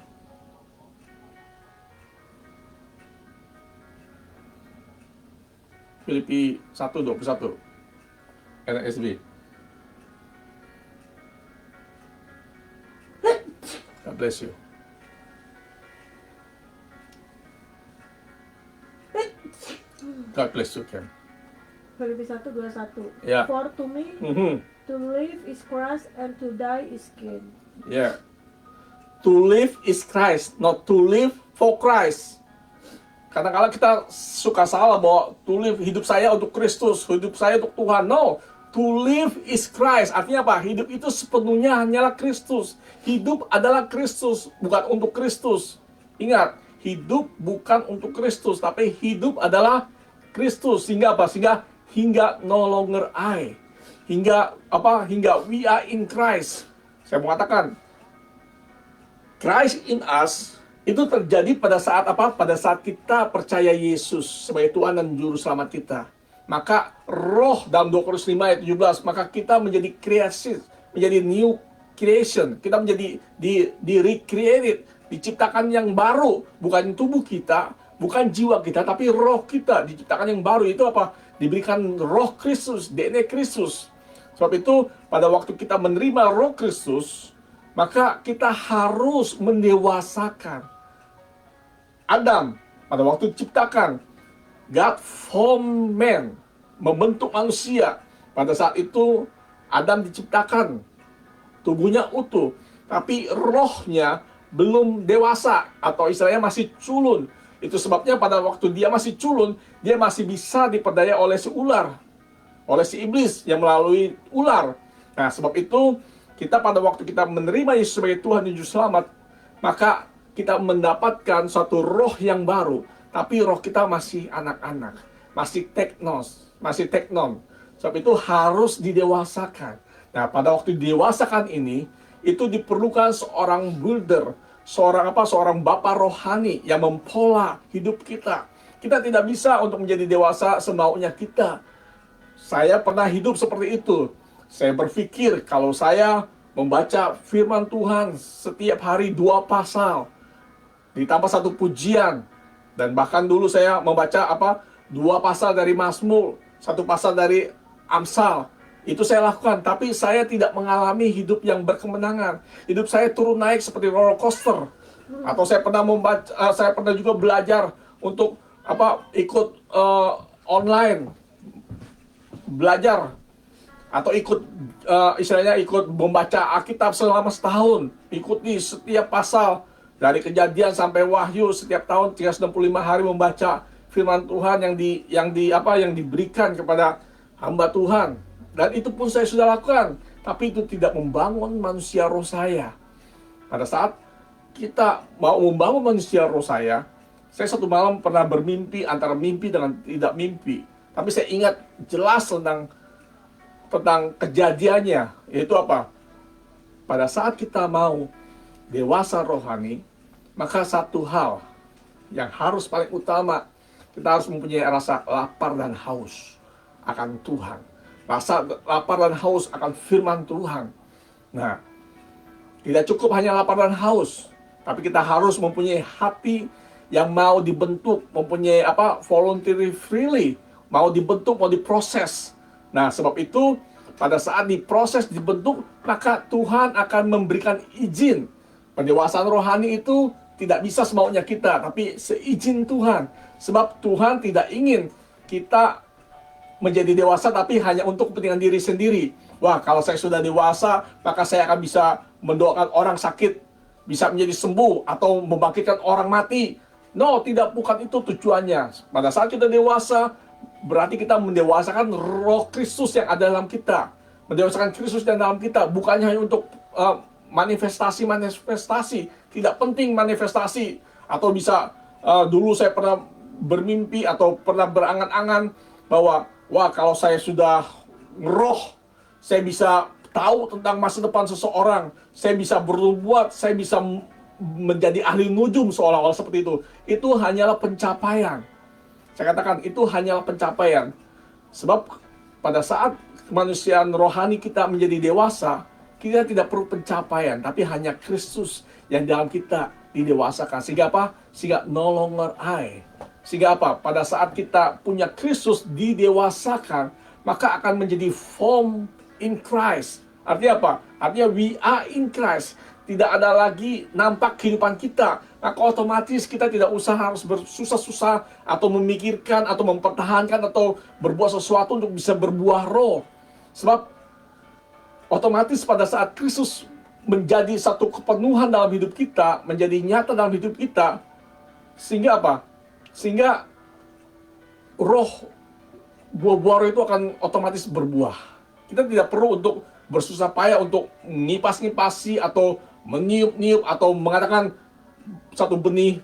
Filipi 1:21 NASB. God bless you. God bless you, Ken. Filipi 1:21. Ya. For to me, to live is Christ and to die is gain. Yeah. To live is Christ, not to live for Christ. Kadang-kadang kita suka salah bahwa to live, hidup saya untuk Kristus, hidup saya untuk Tuhan. No, to live is Christ. Artinya apa? Hidup itu sepenuhnya hanyalah Kristus. Hidup adalah Kristus, bukan untuk Kristus. Ingat, hidup bukan untuk Kristus, tapi hidup adalah Kristus. Sehingga apa? Sehingga hingga no longer I. Hingga apa? Hingga we are in Christ. Saya mengatakan Christ in us itu terjadi pada saat apa? Pada saat kita percaya Yesus sebagai Tuhan dan Juru Selamat kita. Maka roh dalam 2 Korintus 5 ayat 17, maka kita menjadi kreasi, menjadi new creation. Kita menjadi di recreated, diciptakan yang baru. Bukan tubuh kita, bukan jiwa kita, tapi roh kita diciptakan yang baru. Itu apa? Diberikan roh Kristus, DNA Kristus. Sebab itu pada waktu kita menerima roh Kristus, maka kita harus mendewasakan. Adam pada waktu diciptakan, God formed man, membentuk manusia. Pada saat itu Adam diciptakan, tubuhnya utuh, tapi rohnya belum dewasa, atau istilahnya masih culun. Itu sebabnya pada waktu dia masih culun, dia masih bisa diperdaya oleh si ular, oleh si iblis yang melalui ular. Nah, sebab itu kita pada waktu kita menerima Yesus sebagai Tuhan dan Juru Selamat, maka kita mendapatkan suatu roh yang baru, tapi roh kita masih anak-anak, masih teknon. Sebab itu harus didewasakan. Nah, pada waktu didewasakan ini, itu diperlukan seorang builder, seorang bapak rohani yang mempola hidup kita. Kita tidak bisa untuk menjadi dewasa semaunya kita. Saya pernah hidup seperti itu. Saya berpikir kalau saya membaca firman Tuhan setiap hari 2 pasal, ditambah 1 pujian, dan bahkan dulu saya membaca 2 pasal dari Mazmur, 1 pasal dari Amsal. Itu saya lakukan, tapi saya tidak mengalami hidup yang berkemenangan. Hidup saya turun naik seperti roller coaster. Atau saya pernah juga belajar untuk ikut online, belajar atau ikut ikut membaca Alkitab selama setahun, ikuti setiap pasal dari Kejadian sampai Wahyu, setiap tahun 365 hari membaca firman Tuhan yang diberikan kepada hamba Tuhan. Dan itu pun saya sudah lakukan, tapi itu tidak membangun manusia roh saya. Pada saat kita mau membangun manusia roh saya satu malam pernah bermimpi antara mimpi dengan tidak mimpi. Tapi saya ingat jelas tentang kejadiannya, yaitu apa? Pada saat kita mau dewasa rohani, maka satu hal yang harus paling utama, kita harus mempunyai rasa lapar dan haus akan Tuhan. Rasa lapar dan haus akan firman Tuhan. Nah, tidak cukup hanya lapar dan haus, tapi kita harus mempunyai hati yang mau dibentuk, mempunyai voluntary freely, mau dibentuk, mau diproses. Nah, sebab itu pada saat diproses, dibentuk, maka Tuhan akan memberikan izin. Pendewasaan rohani itu tidak bisa semaunya kita, tapi seizin Tuhan. Sebab Tuhan tidak ingin kita menjadi dewasa tapi hanya untuk kepentingan diri sendiri. Wah, kalau saya sudah dewasa, maka saya akan bisa mendoakan orang sakit, bisa menjadi sembuh, atau membangkitkan orang mati. No, tidak, bukan itu tujuannya. Pada saat kita dewasa, berarti kita mendewasakan roh Kristus yang ada dalam kita. Mendewasakan Kristus yang dalam kita, bukannya hanya untuk manifestasi. Tidak penting manifestasi. Atau bisa, dulu saya pernah bermimpi atau pernah berangan-angan bahwa, wah, kalau saya sudah roh, saya bisa tahu tentang masa depan seseorang. Saya bisa berbuat, saya bisa menjadi ahli nujum seolah-olah seperti itu. Itu hanyalah pencapaian. Saya katakan itu hanyalah pencapaian. Sebab pada saat kemanusiaan rohani kita menjadi dewasa, kita tidak perlu pencapaian, tapi hanya Kristus yang dalam kita didewasakan. Sehingga apa? Sehingga no longer I. Sehingga apa? Pada saat kita punya Kristus didewasakan, maka akan menjadi form in Christ. Artinya apa? Artinya we are in Christ. tidak ada lagi nampak kehidupan kita, maka otomatis kita tidak usah harus bersusah-susah atau memikirkan atau mempertahankan atau berbuat sesuatu untuk bisa berbuah roh. Sebab otomatis pada saat Kristus menjadi satu kepenuhan dalam hidup kita, menjadi nyata dalam hidup kita, sehingga apa? Sehingga roh, buah-buah roh itu akan otomatis berbuah. Kita tidak perlu untuk bersusah payah untuk ngipas-ngipasi atau meniup-niup atau mengatakan satu benih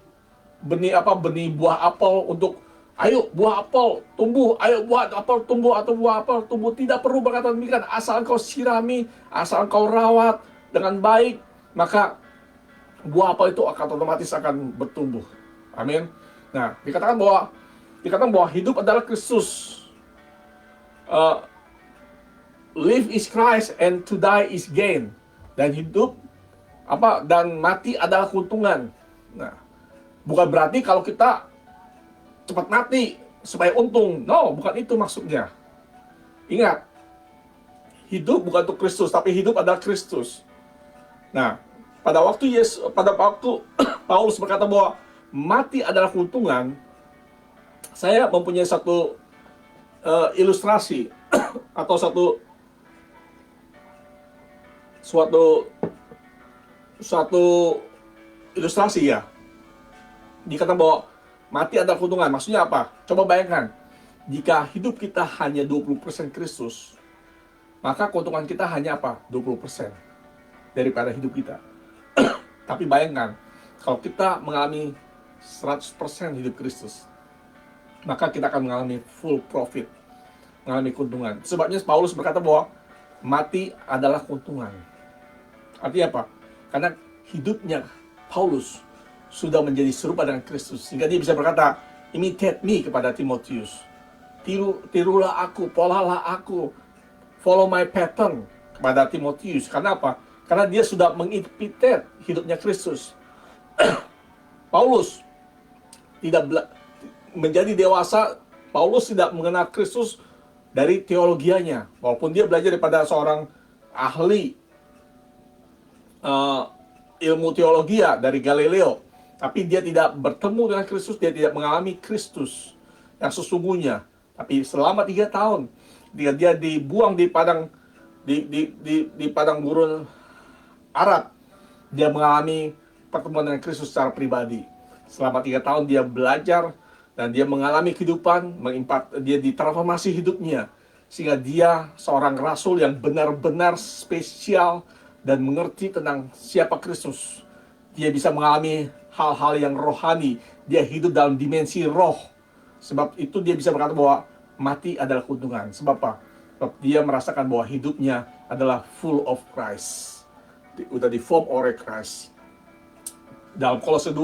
buah apel untuk ayo buah apel tumbuh, ayo buah apel tumbuh atau buah apel tumbuh. Tidak perlu berkata demikian. Asal engkau sirami, asal engkau rawat dengan baik, maka buah apel itu akan otomatis akan bertumbuh. Amin. Nah, dikatakan bahwa hidup adalah Kristus. Live is Christ and to die is gain. Dan hidup dan mati adalah keuntungan. Nah, bukan berarti kalau kita cepat mati supaya untung. No, bukan itu maksudnya. Ingat, hidup bukan untuk Kristus, tapi hidup adalah Kristus. Nah, pada waktu Paulus berkata bahwa mati adalah keuntungan, saya mempunyai satu ilustrasi atau suatu ilustrasi ya. Dikatakan bahwa mati adalah keuntungan. Maksudnya apa? Coba bayangkan, jika hidup kita hanya 20% Kristus, maka keuntungan kita hanya apa? 20% daripada hidup kita. Tapi bayangkan, kalau kita mengalami 100% hidup Kristus, maka kita akan mengalami full profit, mengalami keuntungan. Sebabnya Paulus berkata bahwa mati adalah keuntungan. Artinya apa? Karena hidupnya Paulus sudah menjadi serupa dengan Kristus, sehingga dia bisa berkata, imitate me kepada Timotius. Tirulah aku, polalah aku, follow my pattern kepada Timotius. Karena apa? Karena dia sudah mengimitate hidupnya Kristus. Paulus tidak menjadi dewasa. Paulus tidak mengenal Kristus dari teologianya, walaupun dia belajar daripada seorang ahli ilmu teologi dari Galileo, tapi dia tidak bertemu dengan Kristus, dia tidak mengalami Kristus yang sesungguhnya. Tapi selama 3 tahun dia dibuang di padang gurun Arab, dia mengalami pertemuan dengan Kristus secara pribadi. Selama 3 tahun dia belajar dan dia mengalami kehidupan, dia ditransformasi hidupnya, sehingga dia seorang rasul yang benar-benar spesial dan mengerti tentang siapa Kristus. Dia bisa mengalami hal-hal yang rohani. Dia hidup dalam dimensi roh. Sebab itu dia bisa berkata bahwa mati adalah keuntungan. Sebab apa? Sebab dia merasakan bahwa hidupnya adalah full of Christ. Udah di form oleh Christ. Dalam Kolose 2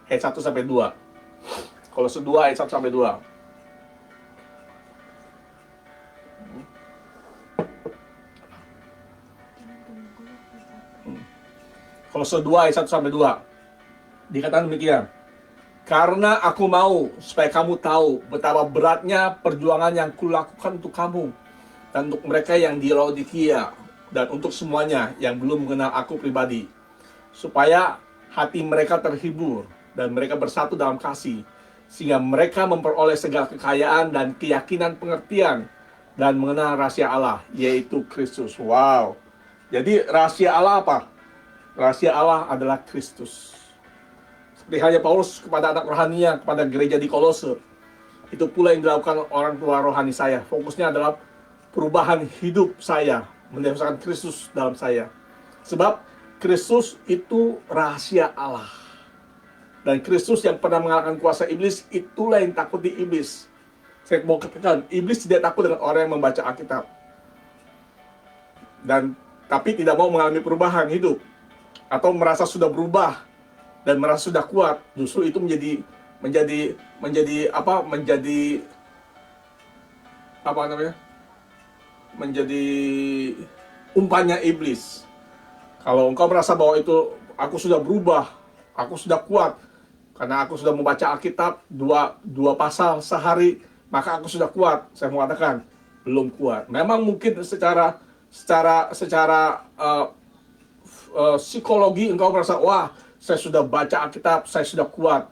ayat 1 sampai 2. Kolose 2 ayat 1 sampai 2. Kolose 2 ayat 1 sampai 2. Dikatakan demikian. Karena aku mau supaya kamu tahu betapa beratnya perjuangan yang kulakukan untuk kamu dan untuk mereka yang di Laodikia dan untuk semuanya yang belum mengenal aku pribadi, supaya hati mereka terhibur dan mereka bersatu dalam kasih, sehingga mereka memperoleh segala kekayaan dan keyakinan pengertian dan mengenal rahasia Allah, yaitu Kristus. Wow. Jadi rahasia Allah apa? Rahasia Allah adalah Kristus. Seperti halnya Paulus kepada anak rohaninya, kepada gereja di Kolose, itu pula yang dilakukan orang tua rohani saya. Fokusnya adalah perubahan hidup saya, mendasarkan Kristus dalam saya. Sebab Kristus itu rahasia Allah. Dan Kristus yang pernah mengalahkan kuasa iblis, itulah yang takut di iblis. Saya mau katakan, iblis tidak takut dengan orang yang membaca Alkitab, tapi tidak mau mengalami perubahan hidup, atau merasa sudah berubah dan merasa sudah kuat. Justru itu menjadi umpannya iblis. Kalau engkau merasa bahwa itu aku sudah berubah, aku sudah kuat karena aku sudah membaca Alkitab dua pasal sehari, maka aku sudah kuat. Saya mengatakan belum kuat. Memang mungkin secara psikologi engkau merasa, wah, saya sudah baca Alkitab, saya sudah kuat.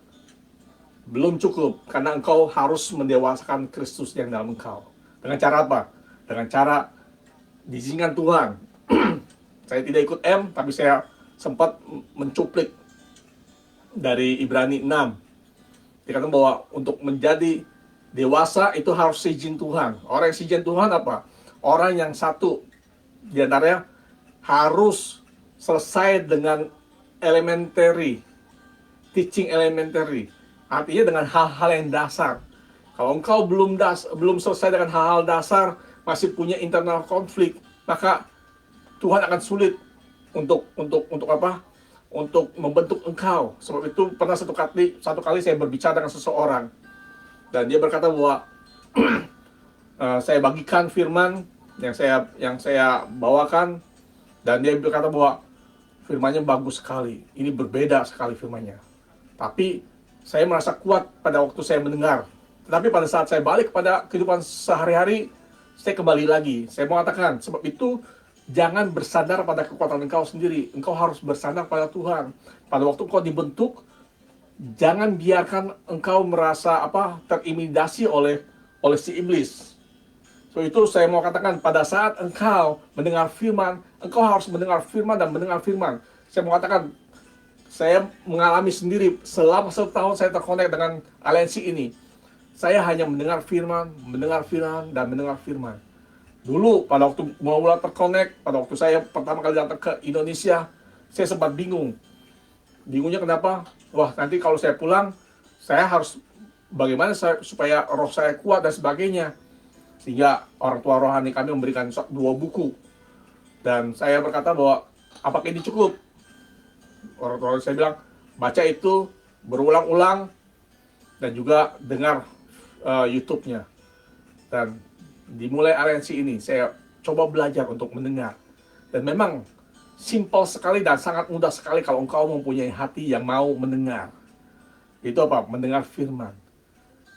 Belum cukup, karena engkau harus mendewasakan Kristus yang dalam engkau. Dengan cara apa? Dengan cara diizinkan Tuhan. Saya tidak ikut tapi saya sempat mencuplik dari Ibrani 6. Dikatakan bahwa untuk menjadi dewasa itu harus seizin Tuhan. Orang yang seizin Tuhan apa? Orang yang satu di antaranya harus selesai dengan elementary, teaching elementary. Artinya dengan hal-hal yang dasar. Kalau engkau belum selesai dengan hal-hal dasar, masih punya internal konflik, maka Tuhan akan sulit untuk apa? Untuk membentuk engkau. Sebab itu pernah satu kali saya berbicara dengan seseorang, dan dia berkata bahwa saya bagikan firman yang saya bawakan, dan dia berkata bahwa firmannya bagus sekali, ini berbeda sekali firmannya. Tapi saya merasa kuat pada waktu saya mendengar. Tetapi pada saat saya balik kepada kehidupan sehari-hari, saya kembali lagi. Saya mengatakan, sebab itu jangan bersandar pada kekuatan engkau sendiri. Engkau harus bersandar pada Tuhan. Pada waktu engkau dibentuk, jangan biarkan engkau merasa terintimidasi oleh si iblis. So itu saya mau katakan, pada saat engkau mendengar firman, engkau harus mendengar firman dan mendengar firman. Saya mau katakan, saya mengalami sendiri selama 1 tahun saya terkonek dengan aliansi ini. Saya hanya mendengar firman, dan mendengar firman. Dulu pada waktu mula terkonek, pada waktu saya pertama kali datang ke Indonesia, saya sempat bingung. Bingungnya kenapa? Wah, nanti kalau saya pulang, saya harus bagaimana supaya roh saya kuat dan sebagainya. Sehingga orang tua rohani kami memberikan 2 buku. Dan saya berkata bahwa, apakah ini cukup? Orang tua saya bilang, baca itu berulang-ulang dan juga dengar YouTube-nya. Dan dimulai aliansi ini, saya coba belajar untuk mendengar. Dan memang simpel sekali dan sangat mudah sekali kalau engkau mempunyai hati yang mau mendengar. Itu apa? Mendengar firman.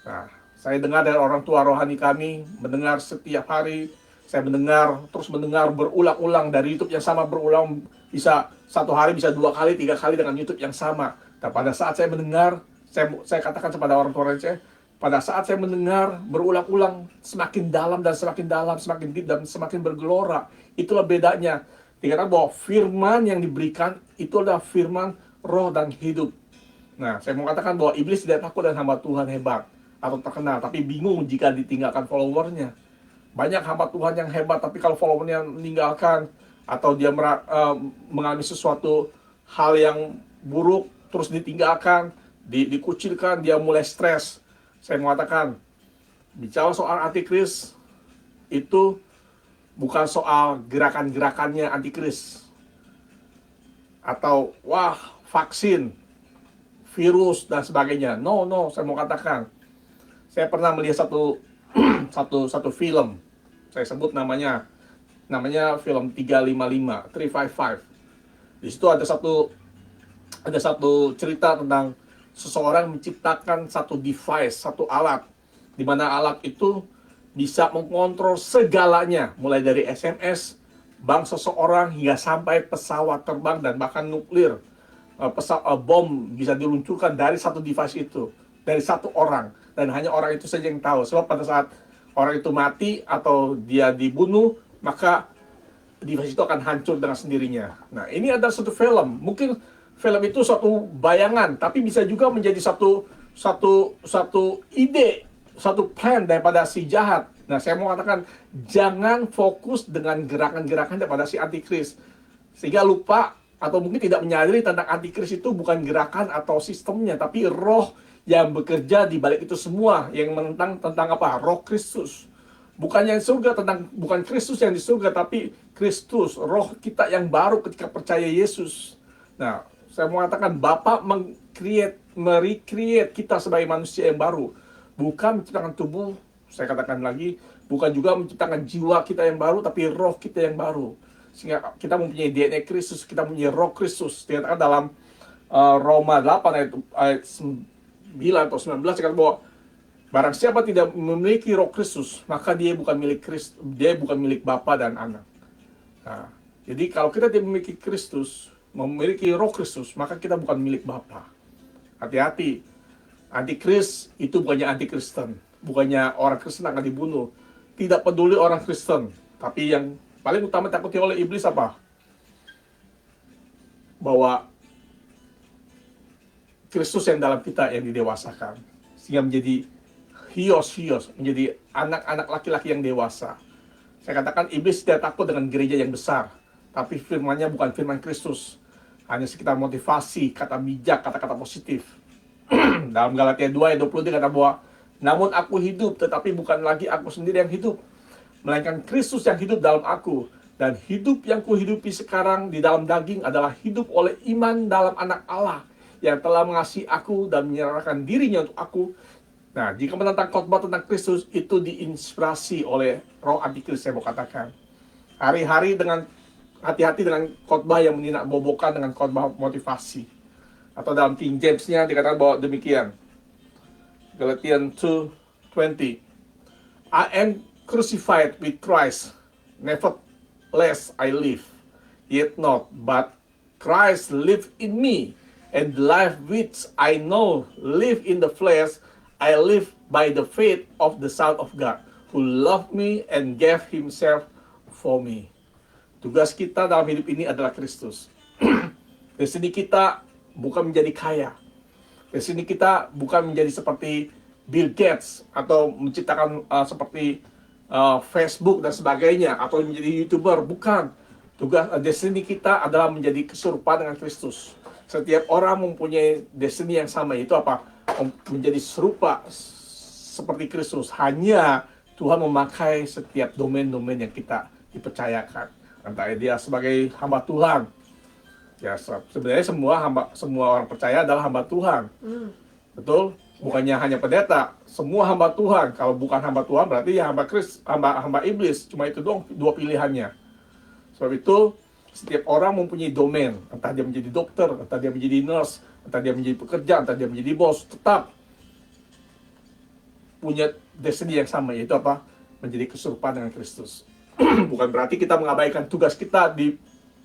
Nah, saya dengar dari orang tua rohani kami, mendengar setiap hari. Saya terus mendengar berulang-ulang dari YouTube yang sama, berulang, bisa 1 hari, bisa 2 kali, 3 kali dengan YouTube yang sama. Dan pada saat saya mendengar, saya katakan kepada orang tua saya, pada saat saya mendengar berulang-ulang, semakin dalam dan semakin dalam, semakin deep dan semakin bergelora. Itulah bedanya. Dikatakan bahwa firman yang diberikan itu adalah firman roh dan hidup. Nah, saya mau katakan bahwa iblis tidak takut dan hamba Tuhan hebat atau terkenal, tapi bingung jika ditinggalkan followernya. Banyak hamba Tuhan yang hebat, tapi kalau followernya meninggalkan atau dia mengalami sesuatu hal yang buruk, terus ditinggalkan, dikucilkan, dia mulai stres. Saya mengatakan, bicara soal antikris, itu bukan soal gerakan-gerakannya antikris. Atau, wah, vaksin, virus, dan sebagainya. No, saya mau katakan. Saya pernah melihat satu film. Saya sebut namanya film 355. Di situ ada satu cerita tentang seseorang menciptakan satu device, satu alat, di mana alat itu bisa mengontrol segalanya, mulai dari SMS, bank seseorang, hingga sampai pesawat terbang dan bahkan nuklir. Bom bisa diluncurkan dari satu device itu, dari satu orang, dan hanya orang itu saja yang tahu. Sebab pada saat orang itu mati atau dia dibunuh, maka device itu akan hancur dengan sendirinya. Nah, ini adalah satu film. Mungkin film itu suatu bayangan, tapi bisa juga menjadi satu ide, satu plan daripada si jahat. Nah, saya mau katakan, jangan fokus dengan gerakan-gerakan daripada si antikris, sehingga lupa atau mungkin tidak menyadari tentang antikris itu bukan gerakan atau sistemnya, tapi roh yang bekerja di balik itu semua, yang menentang tentang apa? Roh Kristus. Bukan yang surga, bukan Kristus yang di surga, tapi Kristus, roh kita yang baru ketika percaya Yesus. Nah, saya mengatakan Bapa merecreate kita sebagai manusia yang baru. Bukan menciptakan tubuh, saya katakan lagi, bukan juga menciptakan jiwa kita yang baru, tapi roh kita yang baru. Sehingga kita mempunyai DNA Kristus, kita mempunyai roh Kristus. Dikatakan dalam Roma 8 ayat 9 atau 19, dikatakan bahwa barang siapa tidak memiliki roh Kristus, maka dia bukan milik Kristus, dia bukan milik Bapa dan Anak. Nah, jadi kalau kita tidak memiliki Kristus, memiliki roh Kristus, maka kita bukan milik Bapa. Hati-hati, antikris itu bukannya anti-Kristen, bukannya orang Kristen akan dibunuh. Tidak peduli orang Kristen, tapi yang paling utama takuti oleh iblis apa? Bahwa Kristus yang dalam kita yang didewasakan, sehingga menjadi hios, menjadi anak-anak laki-laki yang dewasa. Saya katakan iblis tidak takut dengan gereja yang besar, tapi firman-Nya bukan firman Kristus. Hanya sekitar motivasi, kata bijak, kata-kata positif. Dalam Galatia 2 ayat 20 dia kata bahwa, namun aku hidup, tetapi bukan lagi aku sendiri yang hidup, melainkan Kristus yang hidup dalam aku. Dan hidup yang kuhidupi sekarang di dalam daging adalah hidup oleh iman dalam anak Allah, yang telah mengasihi aku dan menyerahkan dirinya untuk aku. Nah, jika menentang khotbah tentang Kristus, itu diinspirasi oleh roh antikris, saya mau katakan. Hari-hari dengan hati-hati dengan khotbah yang menindak-bobokan dengan khotbah motivasi. Atau dalam King James-nya dikatakan bahwa demikian. Galatians 2:20. I am crucified with Christ, nevertheless I live, yet not, but Christ lives in me, and the life which I know live in the flesh, I live by the faith of the Son of God, who loved me and gave himself for me. Tugas kita dalam hidup ini adalah Kristus. Destiny kita bukan menjadi kaya. Destiny kita bukan menjadi seperti Bill Gates atau menciptakan seperti Facebook dan sebagainya, atau menjadi YouTuber. Bukan. Tugas destiny kita adalah menjadi keserupaan dengan Kristus. Setiap orang mempunyai destiny yang sama, itu apa? Menjadi serupa seperti Kristus. Hanya Tuhan memakai setiap domain-domain yang kita dipercayakan. Entah dia sebagai hamba Tuhan. Ya, sebenarnya semua orang percaya adalah hamba Tuhan. Betul? Bukannya hanya pendeta, semua hamba Tuhan. Kalau bukan hamba Tuhan berarti ya hamba iblis. Cuma itu doang dua pilihannya. Sebab itu setiap orang mempunyai domain. Entah dia menjadi dokter, entah dia menjadi nurse, entah dia menjadi pekerja, entah dia menjadi bos, tetap punya destiny yang sama, yaitu apa? Menjadi keserupaan dengan Kristus. Bukan berarti kita mengabaikan tugas kita di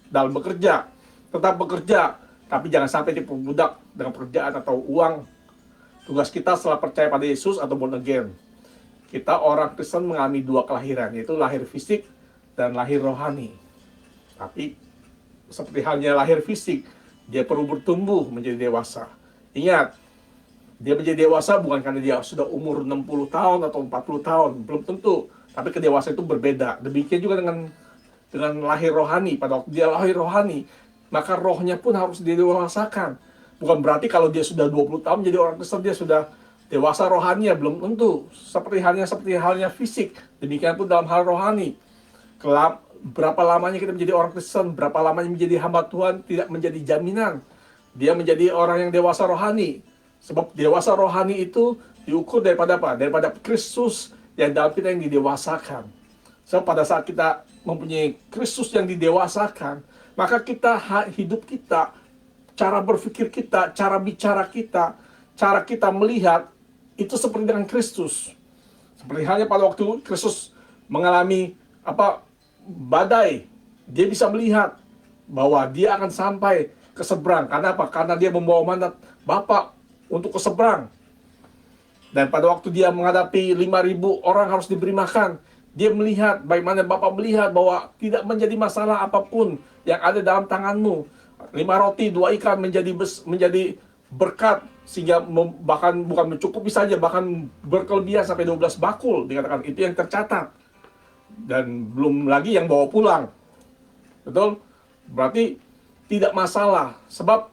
dalam bekerja. Tetap bekerja, tapi jangan sampai diperbudak dengan pekerjaan atau uang. Tugas kita setelah percaya pada Yesus atau born again. Kita orang Kristen mengalami dua kelahiran, yaitu lahir fisik dan lahir rohani. Tapi seperti halnya lahir fisik, dia perlu bertumbuh menjadi dewasa. Ingat, dia menjadi dewasa bukan karena dia sudah umur 60 tahun atau 40 tahun, belum tentu. Tapi kedewasaan itu berbeda. Demikian juga dengan lahir rohani. Pada waktu dia lahir rohani, maka rohnya pun harus didewasakan. Bukan berarti kalau dia sudah 20 tahun jadi orang Kristen dia sudah dewasa rohani, ya belum tentu. Seperti halnya fisik, demikian pun dalam hal rohani. Berapa lamanya kita menjadi orang Kristen, berapa lamanya menjadi hamba Tuhan tidak menjadi jaminan dia menjadi orang yang dewasa rohani. Sebab dewasa rohani itu diukur daripada apa? Daripada Kristus yang dalam kita yang didewasakan. So, pada saat kita mempunyai Kristus yang didewasakan, maka hidup kita, cara berpikir kita, cara bicara kita, cara kita melihat, itu seperti dengan Kristus. Seperti halnya pada waktu Kristus mengalami badai, dia bisa melihat bahwa dia akan sampai ke seberang. Karena apa? Karena dia membawa mandat Bapa untuk ke seberang. Dan pada waktu dia menghadapi 5.000 orang harus diberi makan, dia melihat bagaimana Bapa melihat bahwa tidak menjadi masalah apapun yang ada dalam tanganmu. 5 roti, 2 ikan menjadi berkat, sehingga bahkan bukan mencukupi saja, bahkan berkelebihan sampai 12 bakul, dikatakan itu yang tercatat. Dan belum lagi yang bawa pulang. Betul? Berarti tidak masalah. Sebab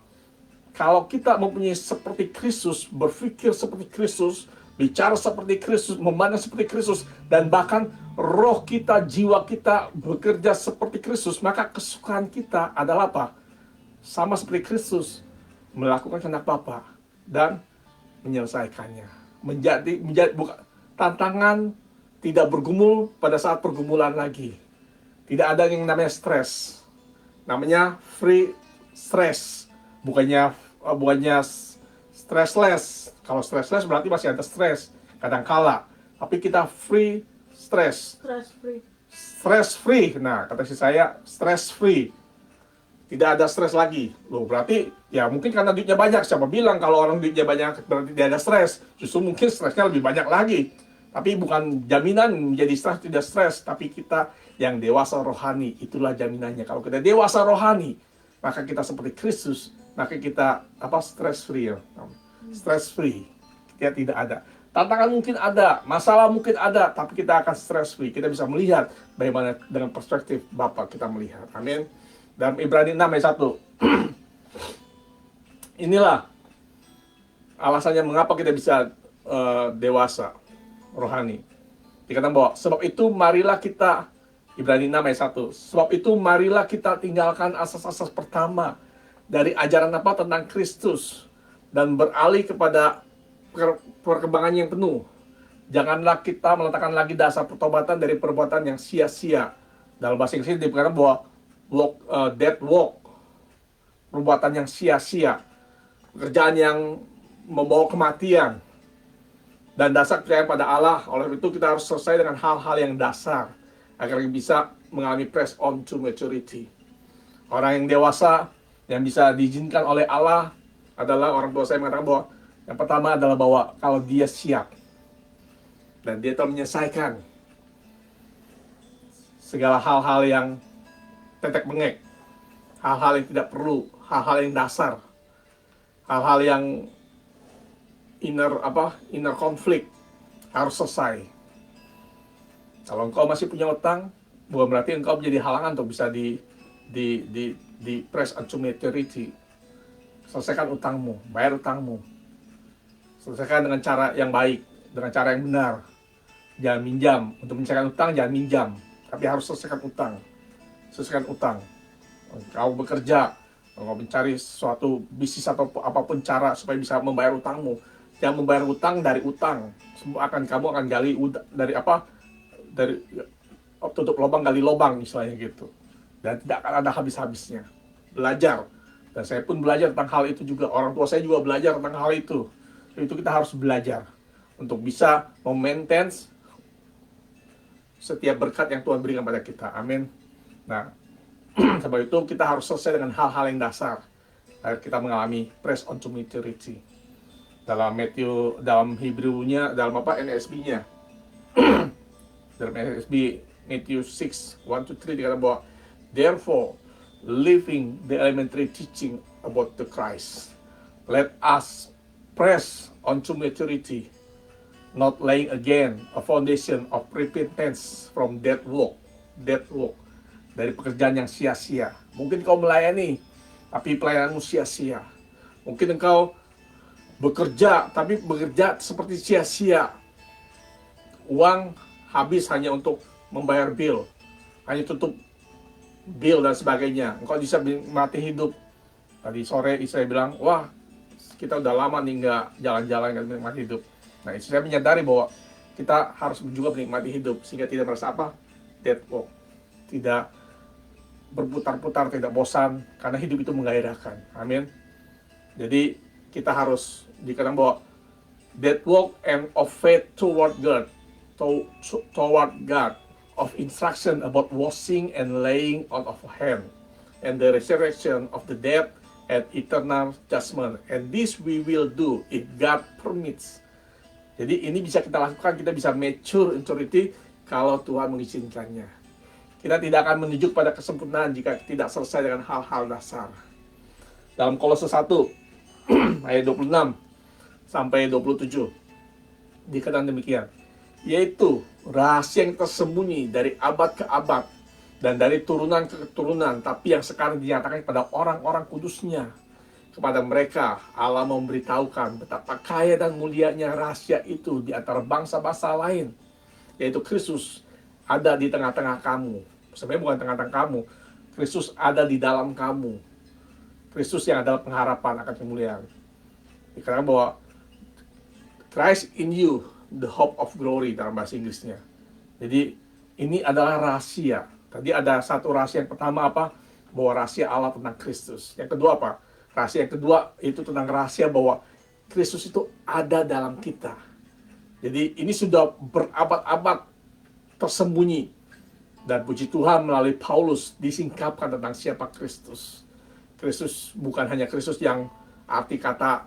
kalau kita mempunyai seperti Kristus, berpikir seperti Kristus, bicara seperti Kristus, memandang seperti Kristus, dan bahkan roh kita, jiwa kita bekerja seperti Kristus, maka kesukaan kita adalah apa? Sama seperti Kristus, melakukan kehendak Bapa dan menyelesaikannya. Menjadi bukan tantangan, tidak bergumul pada saat pergumulan lagi. Tidak ada yang namanya stres. Namanya free stress. Bukannya stressless. Kalau stressless berarti masih ada stres kadangkala. Tapi kita free stress. Stress free. Stress free. Nah, kata si saya stress free. Tidak ada stres lagi. Loh, berarti ya mungkin karena duitnya banyak. Siapa bilang kalau orang duitnya banyak berarti tidak ada stres? Justru mungkin stresnya lebih banyak lagi. Tapi bukan jaminan menjadi stres tidak stres, tapi kita yang dewasa rohani, itulah jaminannya. Kalau kita dewasa rohani, maka kita seperti Kristus, maka kita stress free ya. Stress free. Kita tidak ada. Tantangan mungkin ada, masalah mungkin ada, tapi kita akan stress free. Kita bisa melihat bagaimana dengan perspektif Bapa kita melihat. Amin. Dalam Ibrani 6 ayat 1. Inilah alasannya mengapa kita bisa dewasa rohani. Dikatakan bahwa sebab itu marilah kita, Ibrani 6 ayat 1. Sebab itu marilah kita tinggalkan asas-asas pertama dari ajaran apa tentang Kristus dan beralih kepada perkembangan yang penuh. Janganlah kita meletakkan lagi dasar pertobatan dari perbuatan yang sia-sia. Dalam bahasa Inggris dikatakan bahwa dead walk, perbuatan yang sia-sia, pekerjaan yang membawa kematian, dan dasar percaya pada Allah. Oleh itu kita harus selesai dengan hal-hal yang dasar agar bisa mengalami press on to maturity. Orang yang dewasa yang bisa diizinkan oleh Allah adalah orang tua saya mengatakan bahwa yang pertama adalah bahwa kalau dia siap dan dia telah menyelesaikan segala hal-hal yang tetek bengek, hal-hal yang tidak perlu, hal-hal yang dasar, hal-hal yang inner konflik harus selesai. Kalau engkau masih punya utang, bukan berarti engkau menjadi halangan untuk bisa di press unto maturity. Selesaikan utangmu, bayar utangmu. Selesaikan dengan cara yang baik, dengan cara yang benar. Jangan minjam. Untuk menyelesaikan utang, jangan minjam. Tapi harus selesaikan utang. Selesaikan utang. Kau bekerja, kau mencari suatu bisnis atau apapun cara supaya bisa membayar utangmu. Jangan membayar utang dari utang. Kamu akan gali dari tutup lubang gali lubang istilahnya gitu. Dan tidak akan ada habis-habisnya. Belajar. Dan saya pun belajar tentang hal itu juga. Orang tua saya juga belajar tentang hal itu. Itu kita harus belajar untuk bisa memaintain setiap berkat yang Tuhan berikan pada kita. Amin. Nah, sebab itu kita harus selesai dengan hal-hal yang dasar agar kita mengalami press on to maturity. Dalam Hebrew-nya, dalam NASB-nya. Dalam NASB Matthew 6, 1-3 dikatakan bahwa therefore, living the elementary teaching about the Christ, let us press on to maturity, not laying again a foundation of repentance from dead work, dari pekerjaan yang sia-sia. Mungkin kau melayani, tapi pelayananmu sia-sia. Mungkin engkau bekerja, tapi bekerja seperti sia-sia. Uang habis hanya untuk membayar bill, hanya tutup bill dan sebagainya. Engkau bisa mati hidup. Tadi sore istri saya bilang, wah, kita udah lama nih nggak jalan-jalan, nggak menikmati hidup. Nah, istri saya menyadari bahwa kita harus juga menikmati hidup sehingga tidak merasa dead walk, tidak berputar-putar, tidak bosan, karena hidup itu menggairahkan. Amin. Jadi kita harus dikatakan bahwa dead walk and of faith toward God, of instruction about washing and laying on of hand, and the resurrection of the dead and eternal judgment. And this we will do if God permits. Jadi ini bisa kita lakukan, kita bisa maturity kalau Tuhan mengizinkannya. Kita tidak akan menuju pada kesempurnaan jika tidak selesai dengan hal-hal dasar. Dalam Kolose 1 ayat 26 sampai 27 dikatakan demikian, yaitu rahasia yang tersembunyi dari abad ke abad dan dari turunan ke keturunan, tapi yang sekarang dinyatakan kepada orang-orang kudusnya. Kepada mereka Allah memberitahukan betapa kaya dan mulianya rahasia itu di antara bangsa-bangsa lain, yaitu Kristus ada di tengah-tengah kamu. Sebenarnya bukan tengah-tengah kamu, Kristus ada di dalam kamu. Kristus yang adalah pengharapan akan kemuliaan. Dikatakan bahwa Christ in you, the hope of glory dalam bahasa Inggrisnya. Jadi ini adalah rahasia. Tadi ada satu rahasia yang pertama bahwa rahasia Allah tentang Kristus. Yang kedua rahasia yang kedua itu tentang rahasia bahwa Kristus itu ada dalam kita. Jadi ini sudah berabad-abad tersembunyi. Dan puji Tuhan melalui Paulus disingkapkan tentang siapa Kristus. Kristus bukan hanya Kristus yang arti kata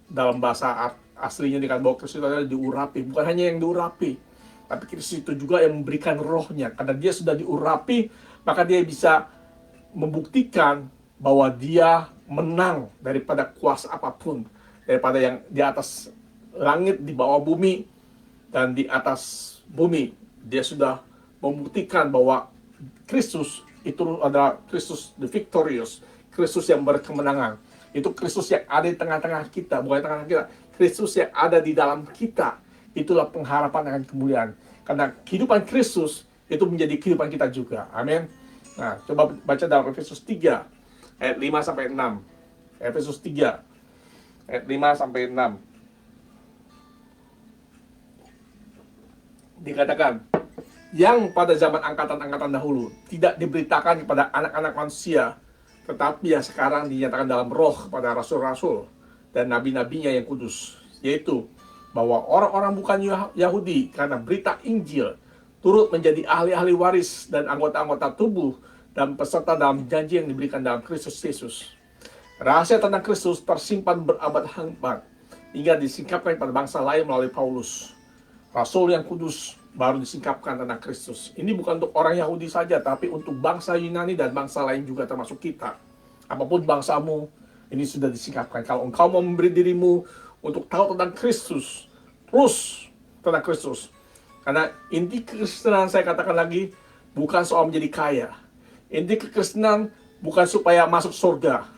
dalam bahasa aslinya dikatakan bahwa Kristus adalah diurapi, bukan hanya yang diurapi, tapi Kristus itu juga yang memberikan rohnya. Karena dia sudah diurapi, maka dia bisa membuktikan bahwa dia menang daripada kuasa apapun, daripada yang di atas langit, di bawah bumi, dan di atas bumi. Dia sudah membuktikan bahwa Kristus itu adalah Kristus the victorious, Kristus yang berkemenangan. Itu Kristus yang ada di tengah-tengah kita, bukan di tengah-tengah kita, Kristus yang ada di dalam kita. Itulah pengharapan akan kemuliaan. Karena kehidupan Kristus itu menjadi kehidupan kita juga. Amin. Nah, coba baca dalam Efesus 3 ayat 5 sampai 6. Efesus 3 ayat 5 sampai 6. Dikatakan, yang pada zaman angkatan-angkatan dahulu tidak diberitakan kepada anak-anak manusia, tetapi yang sekarang dinyatakan dalam roh kepada rasul-rasul dan nabi-nabinya yang kudus, yaitu bahwa orang-orang bukan Yahudi karena berita Injil turut menjadi ahli-ahli waris dan anggota-anggota tubuh dan peserta dalam janji yang diberikan dalam Kristus Yesus. Rahasia tentang Kristus tersimpan berabad-abad hingga disingkapkan pada bangsa lain melalui Paulus, rasul yang kudus, baru disingkapkan tentang Kristus. Ini bukan untuk orang Yahudi saja, tapi untuk bangsa Yunani dan bangsa lain juga, termasuk kita. Apapun bangsamu, ini sudah disingkapkan. Kalau engkau mau memberi dirimu untuk tahu tentang Kristus, terus tentang Kristus. Karena inti kekristenan, saya katakan lagi, bukan soal menjadi kaya. Inti kekristenan bukan supaya masuk surga.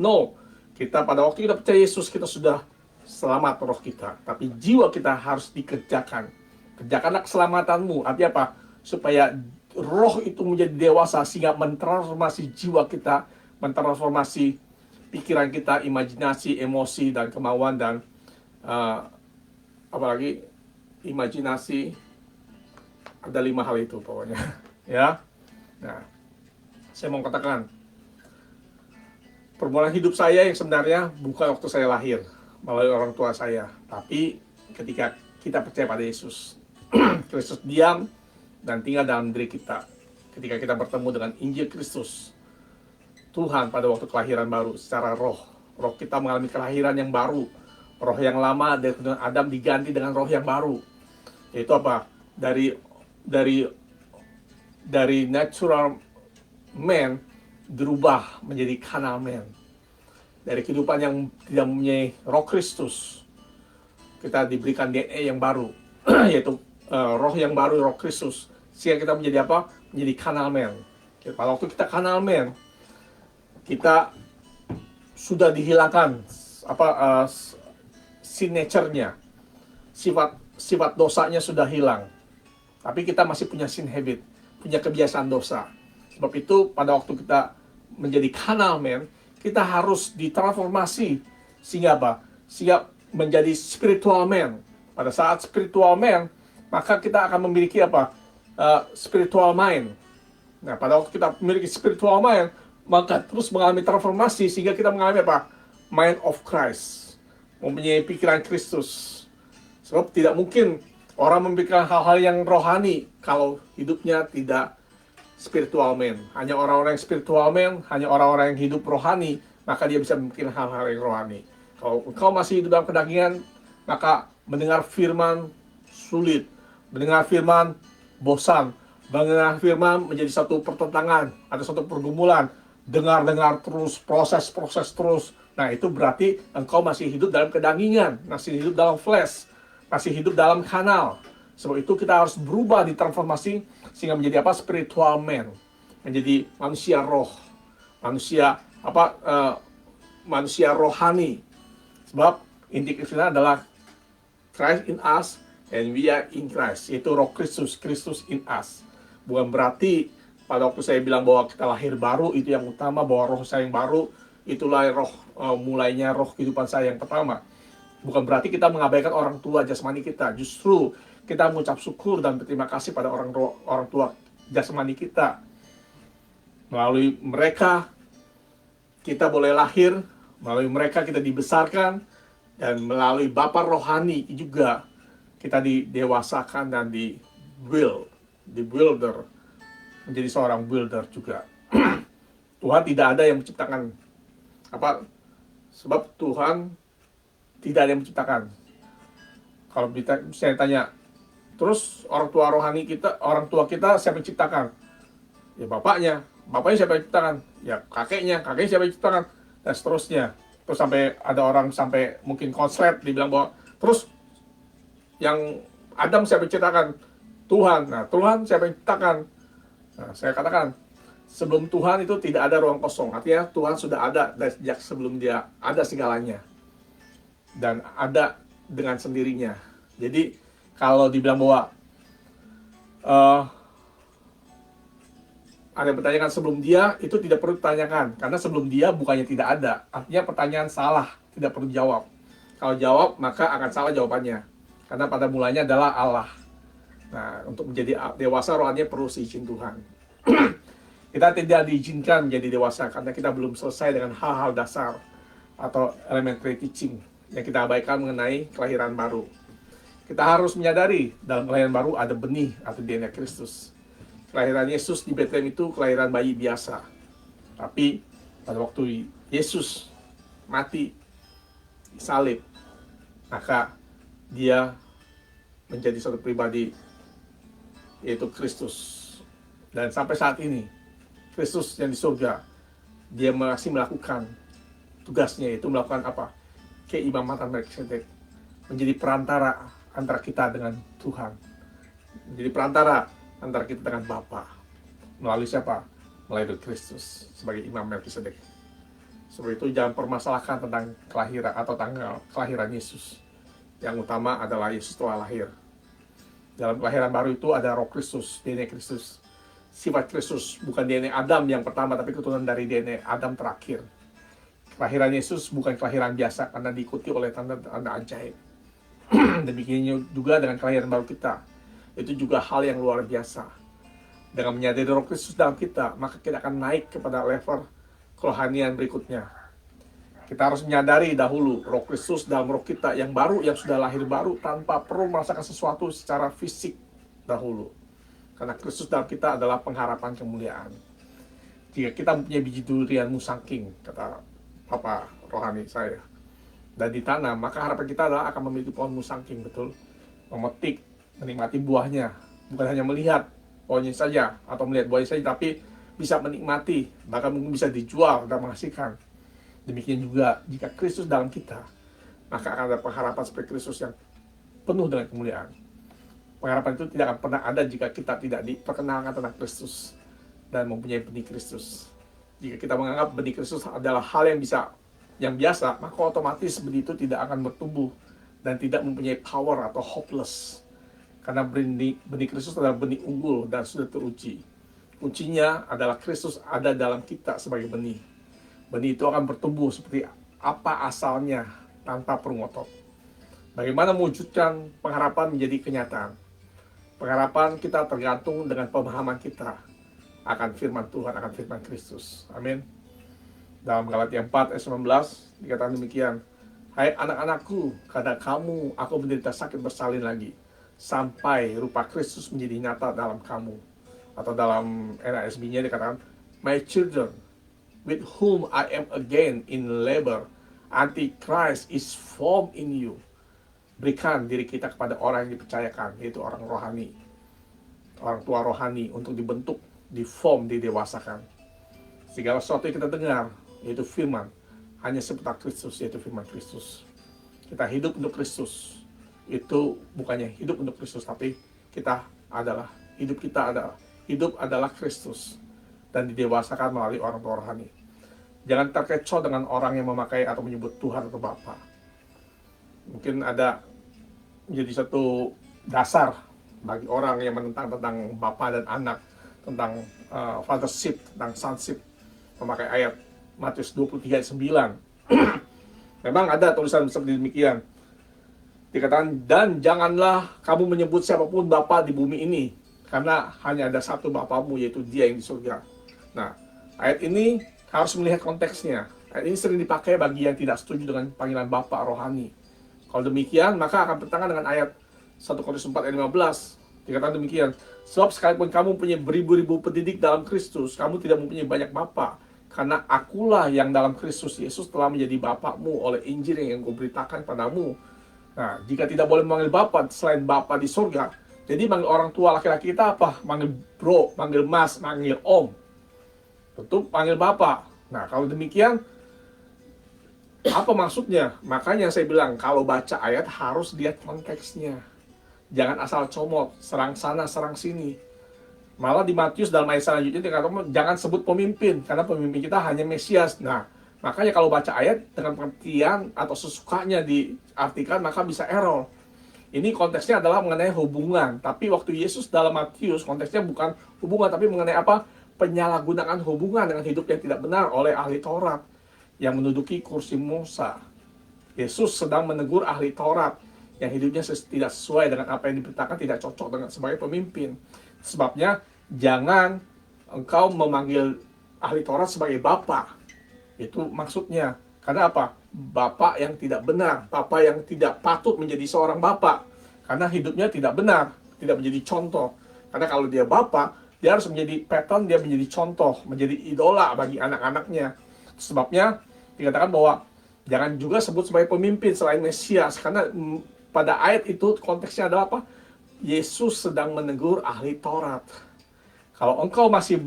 No, kita pada waktu kita percaya Yesus, kita sudah selamat roh kita. Tapi jiwa kita harus dikerjakan. Kerjakanlah keselamatanmu. Artinya apa? Supaya roh itu menjadi dewasa, sehingga mentransformasi jiwa kita, mentransformasi pikiran kita, imajinasi, emosi, dan kemauan, dan apalagi imajinasi, ada 5 hal itu pokoknya. Ya. Nah, saya mau katakan, permulaan hidup saya yang sebenarnya bukan waktu saya lahir melalui orang tua saya, tapi ketika kita percaya pada Yesus. Kristus diam dan tinggal dalam diri kita. Ketika kita bertemu dengan Injil Kristus, Tuhan pada waktu kelahiran baru secara roh kita mengalami kelahiran yang baru. Roh yang lama dari Adam diganti dengan roh yang baru. Yaitu apa? Dari natural man berubah menjadi carnal man. Dari kehidupan yang tidak mempunyai roh Kristus, kita diberikan DNA yang baru, yaitu roh yang baru, roh Kristus, sehingga kita menjadi apa? Menjadi carnal man. Pada waktu kita carnal man, kita sudah dihilangkan sin nature-nya, sifat dosanya sudah hilang. Tapi kita masih punya sin habit, punya kebiasaan dosa. Sebab itu pada waktu kita menjadi carnal man, kita harus ditransformasi sehingga apa? Sehingga menjadi spiritual man. Pada saat spiritual man, maka kita akan memiliki apa? Spiritual mind. Nah, pada waktu kita memiliki spiritual mind, maka terus mengalami transformasi sehingga kita mengalami apa? Mind of Christ. Mempunyai pikiran Kristus. Sebab tidak mungkin orang memikirkan hal-hal yang rohani kalau hidupnya tidak spiritual man. Hanya orang-orang yang spiritual man, hanya orang-orang yang hidup rohani, maka dia bisa memikirkan hal-hal yang rohani. Kalau engkau masih hidup dalam kedagingan, maka mendengar firman sulit. Mendengar firman bosan. Mendengar firman menjadi satu pertentangan, ada satu pergumulan. Dengar terus, proses terus. Nah, itu berarti engkau masih hidup dalam kedagingan, masih hidup dalam flesh, masih hidup dalam kanal. Sebab itu kita harus berubah, ditransformasi sehingga menjadi apa? Spiritual man, menjadi manusia roh, manusia rohani. Sebab inti Kristus adalah Christ in us and we are in Christ, yaitu roh Kristus in us. Bukan berarti pada waktu saya bilang bahwa kita lahir baru itu yang utama, bahwa roh saya yang baru itulah roh mulainya roh kehidupan saya yang pertama. Bukan berarti kita mengabaikan orang tua jasmani kita. Justru kita mengucap syukur dan berterima kasih pada orang tua jasmani kita. Melalui mereka kita boleh lahir, melalui mereka kita dibesarkan, dan melalui Bapa rohani juga kita didewasakan dan builder, menjadi seorang builder juga. Tuhan tidak ada yang menciptakan apa? Sebab Tuhan tidak ada yang menciptakan. Kalau saya tanya, terus orang tua kita siapa yang ciptakan? Ya bapaknya siapa yang ciptakan? Ya kakeknya siapa yang ciptakan? Dan seterusnya. Terus sampai ada orang sampai mungkin konslet dibilang bahwa terus yang Adam siapa yang ciptakan? Tuhan. Nah, Tuhan siapa yang ciptakan? Nah, saya katakan sebelum Tuhan itu tidak ada ruang kosong. Artinya Tuhan sudah ada dari sejak sebelum dia ada segalanya. Dan ada dengan sendirinya. Jadi kalau dibilang bahwa ada yang bertanyakan sebelum dia, itu tidak perlu ditanyakan. Karena sebelum dia bukannya tidak ada. Artinya pertanyaan salah, tidak perlu dijawab. Kalau jawab, maka akan salah jawabannya. Karena pada mulanya adalah Allah. Nah, untuk menjadi dewasa rohaninya perlu seizin Tuhan. Kita tidak diizinkan menjadi dewasa karena kita belum selesai dengan hal-hal dasar atau elementary teaching yang kita abaikan mengenai kelahiran baru. Kita harus menyadari dalam kelahiran baru ada benih atau DNA Kristus. Kelahiran Yesus di Bethlehem itu kelahiran bayi biasa. Tapi pada waktu Yesus mati salib, maka dia menjadi suatu pribadi, yaitu Kristus. Dan sampai saat ini Kristus yang di surga, dia masih melakukan tugasnya, yaitu melakukan apa? Keimamatan Melkisedek, menjadi perantara antara kita dengan Tuhan, menjadi perantara antara kita dengan Bapa. Melalui siapa? Melalui Kristus sebagai Imam Melkisedek. Sebab itu jangan permasalahkan tentang kelahiran atau tanggal kelahiran Yesus. Yang utama adalah Yesus telah lahir. Dalam kelahiran baru itu ada Roh Kristus, DNA Kristus, sifat Kristus, bukan DNA Adam yang pertama, tapi keturunan dari DNA Adam terakhir. Kelahiran Yesus bukan kelahiran biasa karena diikuti oleh tanda-tanda ajaib. Demikian juga dengan kelahiran baru kita. Itu juga hal yang luar biasa. Dengan menyadari Roh Kristus dalam kita, maka kita akan naik kepada level kerohanian berikutnya. Kita harus menyadari dahulu Roh Kristus dalam roh kita yang baru, yang sudah lahir baru, tanpa perlu merasakan sesuatu secara fisik dahulu. Karena Kristus dalam kita adalah pengharapan kemuliaan. Jika kita mempunyai biji durian musangking, kata Papa rohani saya, dan ditanam, maka harapan kita adalah akan memiliki pohon musangking, betul? Memetik, menikmati buahnya, bukan hanya melihat pohonnya saja atau melihat buahnya saja, tapi bisa menikmati, bahkan mungkin bisa dijual dan menghasilkan. Demikian juga jika Kristus dalam kita, maka akan ada pengharapan seperti Kristus yang penuh dengan kemuliaan. Pengharapan itu tidak akan pernah ada jika kita tidak diperkenalkan tentang Kristus dan mempunyai benih Kristus. Jika kita menganggap benih Kristus adalah hal yang biasa, maka otomatis benih itu tidak akan bertumbuh dan tidak mempunyai power atau hopeless. Karena benih Kristus adalah benih unggul dan sudah teruji. Kuncinya adalah Kristus ada dalam kita sebagai benih. Benih itu akan bertumbuh seperti apa asalnya tanpa perlu ngotot. Bagaimana mewujudkan pengharapan menjadi kenyataan? Pengharapan kita tergantung dengan pemahaman kita akan firman Tuhan, akan firman Kristus. Amin. Dalam Galatia 4 ayat 19 dikatakan demikian, hai anak-anakku, karena kamu aku menderita sakit bersalin lagi, sampai rupa Kristus menjadi nyata dalam kamu. Atau dalam NASB-nya dikatakan, my children, with whom I am again in labor, until Christ is formed in you. Berikan diri kita kepada orang yang dipercayakan, yaitu orang rohani, orang tua rohani, untuk dibentuk, diform, didewasakan. Segala sesuatu yang kita dengar, yaitu firman, hanya seputar Kristus, yaitu firman Kristus. Kita hidup untuk Kristus. Itu bukannya hidup untuk Kristus, tapi hidup adalah Kristus dan didewasakan melalui orang tua rohani. Jangan terkecoh dengan orang yang memakai atau menyebut Tuhan atau Bapa. Mungkin ada menjadi satu dasar bagi orang yang menentang tentang Bapa dan Anak, tentang fathership, tentang sonship, memakai ayat Matius 23 ayat 9. Memang ada tulisan seperti demikian. Dikatakan, dan janganlah kamu menyebut siapapun Bapa di bumi ini, karena hanya ada satu Bapamu, yaitu Dia yang di surga. Nah, ayat ini harus melihat konteksnya. Ayat ini sering dipakai bagi yang tidak setuju dengan panggilan Bapa rohani. Kalau demikian, maka akan bertentangan dengan ayat 1 Korintus 4 ayat 15. Dikatakan demikian, sebab sekalipun kamu punya beribu-ribu pendidik dalam Kristus, kamu tidak mempunyai banyak bapa. karena akulah yang dalam Kristus Yesus telah menjadi Bapakmu oleh Injil yang kuberitakan padamu. Nah, jika tidak boleh memanggil Bapa selain Bapa di surga, jadi manggil orang tua laki-laki kita apa? Manggil bro, manggil mas, manggil om. Tentu panggil Bapa. Nah, kalau demikian, apa maksudnya? Makanya saya bilang, kalau baca ayat harus lihat konteksnya. Jangan asal comot, serang sana, serang sini. Malah di Matius dalam ayat selanjutnya dikatakan, jangan sebut pemimpin, karena pemimpin kita hanya Mesias. Nah, makanya kalau baca ayat dengan pengertian atau sesukanya diartikan, maka bisa error. Ini konteksnya adalah mengenai hubungan. Tapi waktu Yesus dalam Matius, konteksnya bukan hubungan, tapi mengenai apa? Penyalahgunaan hubungan dengan hidup yang tidak benar oleh ahli Taurat yang menduduki kursi Musa. Yesus sedang menegur ahli Taurat yang hidupnya tidak sesuai dengan apa yang diberitakan, tidak cocok dengan sebagai pemimpin. Sebabnya, jangan engkau memanggil ahli Taurat sebagai Bapa. Itu maksudnya. Karena apa? Bapak yang tidak benar, bapak yang tidak patut menjadi seorang bapak, karena hidupnya tidak benar, tidak menjadi contoh. Karena kalau dia bapak, dia harus menjadi pattern, dia menjadi contoh, menjadi idola bagi anak-anaknya. Sebabnya dikatakan bahwa jangan juga sebut sebagai pemimpin selain Mesias, karena pada ayat itu konteksnya adalah apa? Yesus sedang menegur ahli Taurat. Kalau engkau masih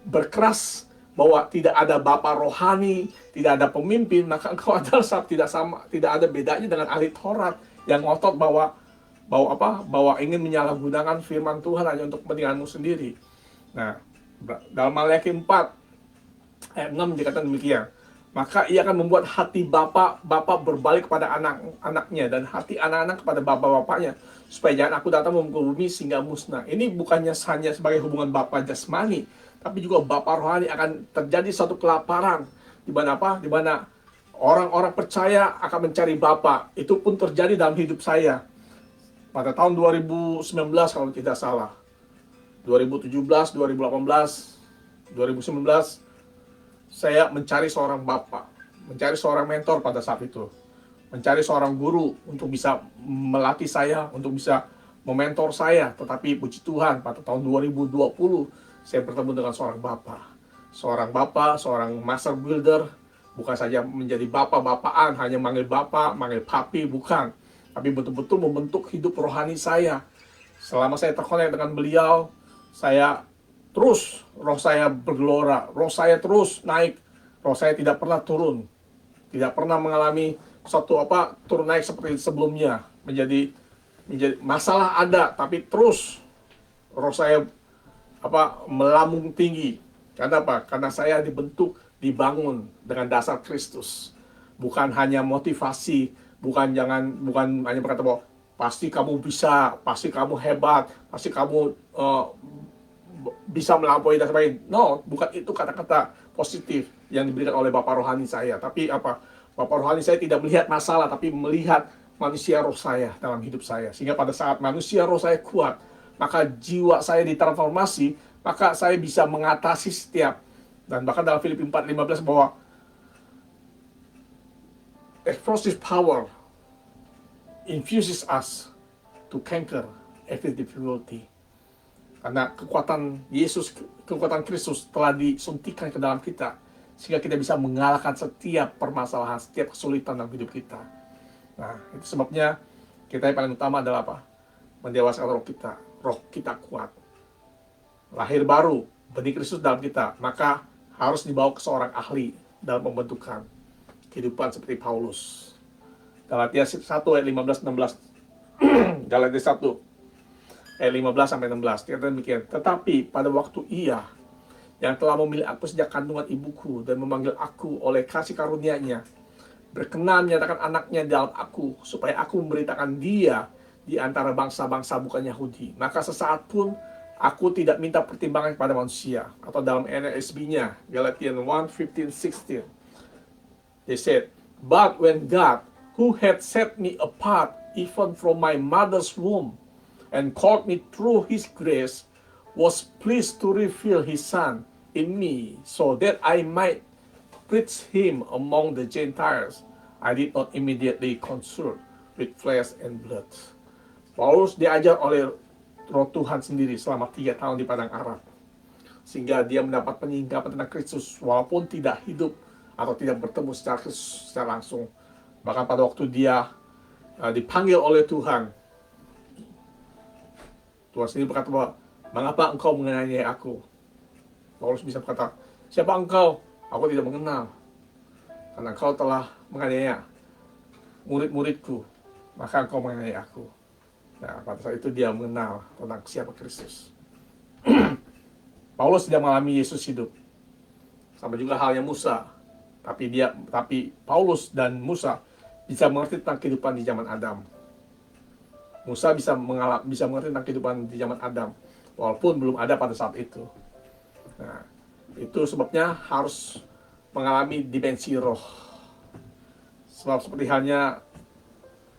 berkeras bahwa tidak ada bapa rohani, tidak ada pemimpin, maka engkau adalah tidak ada bedanya dengan ahli Taurat yang ngotot bahwa ingin menyalahgunakan firman Tuhan hanya untuk kepentinganmu sendiri. Nah, dalam Maleakhi 4 ayat 6 dikatakan demikian. Maka ia akan membuat hati bapak berbalik kepada anak-anaknya dan hati anak-anak kepada bapak-bapaknya, supaya jangan aku datang memukul bumi sehingga musnah. Ini bukannya hanya sebagai hubungan bapak jasmani, tapi juga bapak rohani. Akan terjadi suatu kelaparan di mana apa? Di mana orang-orang percaya akan mencari bapak. Itu pun terjadi dalam hidup saya pada tahun 2019 kalau tidak salah. 2017, 2018, 2019 saya mencari seorang bapak, mencari seorang mentor pada saat itu, mencari seorang guru untuk bisa melatih saya, untuk bisa mementor saya. Tetapi puji Tuhan pada tahun 2020 saya bertemu dengan seorang bapak, seorang master builder, bukan saja menjadi bapak-bapaan, hanya manggil bapak, manggil papi, bukan, tapi betul-betul membentuk hidup rohani saya. Selama saya terkonek dengan beliau, roh saya bergelora, roh saya terus naik, roh saya tidak pernah turun, tidak pernah mengalami suatu turun naik seperti sebelumnya. Menjadi masalah ada, tapi terus roh saya melambung tinggi. Karena apa? Karena saya dibangun dengan dasar Kristus, bukan hanya motivasi, bukan hanya berkata bahwa pasti kamu bisa, pasti kamu hebat, pasti kamu bisa melampaui dan sebagainya. No, bukan itu kata-kata positif yang diberikan oleh Bapak rohani saya. Tapi Bapak rohani saya tidak melihat masalah, tapi melihat manusia roh saya dalam hidup saya. Sehingga pada saat manusia roh saya kuat, maka jiwa saya ditransformasi, maka saya bisa mengatasi setiap. Dan bahkan dalam Filipi 4:15 bahwa explosive power infuses us to conquer every difficulty. Karena kekuatan Yesus, kekuatan Kristus telah disuntikan ke dalam kita, sehingga kita bisa mengalahkan setiap permasalahan, setiap kesulitan dalam hidup kita. Nah, itu sebabnya kita yang paling utama adalah apa? Mendewasakan roh kita kuat. Lahir baru, benih Kristus dalam kita, maka harus dibawa ke seorang ahli dalam pembentukan kehidupan seperti Paulus. Galatia 1 ayat 15-16. Galatia 1 ayat 15-16, dikatakan demikian. Tetapi pada waktu Ia yang telah memilih aku sejak kandungan ibuku dan memanggil aku oleh kasih karunia-Nya, berkenan menyatakan anaknya dalam aku, supaya aku memberitakan Dia di antara bangsa-bangsa bukan Yahudi. Maka sesaat pun aku tidak minta pertimbangan kepada manusia. Atau dalam NASB-nya, Galatians 1:15-16, they said, but when God, who had set me apart even from my mother's womb, and called me through His grace, was pleased to reveal His Son in me, so that I might preach Him among the Gentiles. I did not immediately consult with flesh and blood. Paulus diajar oleh Roh Tuhan sendiri selama 3 tahun di Padang Arab. sehingga dia mendapat penyingkapan tentang Kristus walaupun tidak hidup atau tidak bertemu secara langsung. Bahkan pada waktu dia dipanggil oleh Tuhan, Tuhan sendiri berkata bahwa, mengapa engkau menganiaya aku? Paulus bisa berkata, siapa engkau? Aku tidak mengenal. Karena engkau telah menganiaya murid-muridku, maka engkau menganiaya aku. Nah, pada saat itu dia mengenal tentang siapa Kristus. Paulus tidak mengalami Yesus hidup. Sama juga halnya Musa. Tapi Paulus dan Musa bisa mengerti tentang kehidupan di zaman Adam. Musa bisa mengerti tentang kehidupan di zaman Adam, walaupun belum ada pada saat itu. Nah, itu sebabnya harus mengalami dimensi roh. Sebab seperti halnya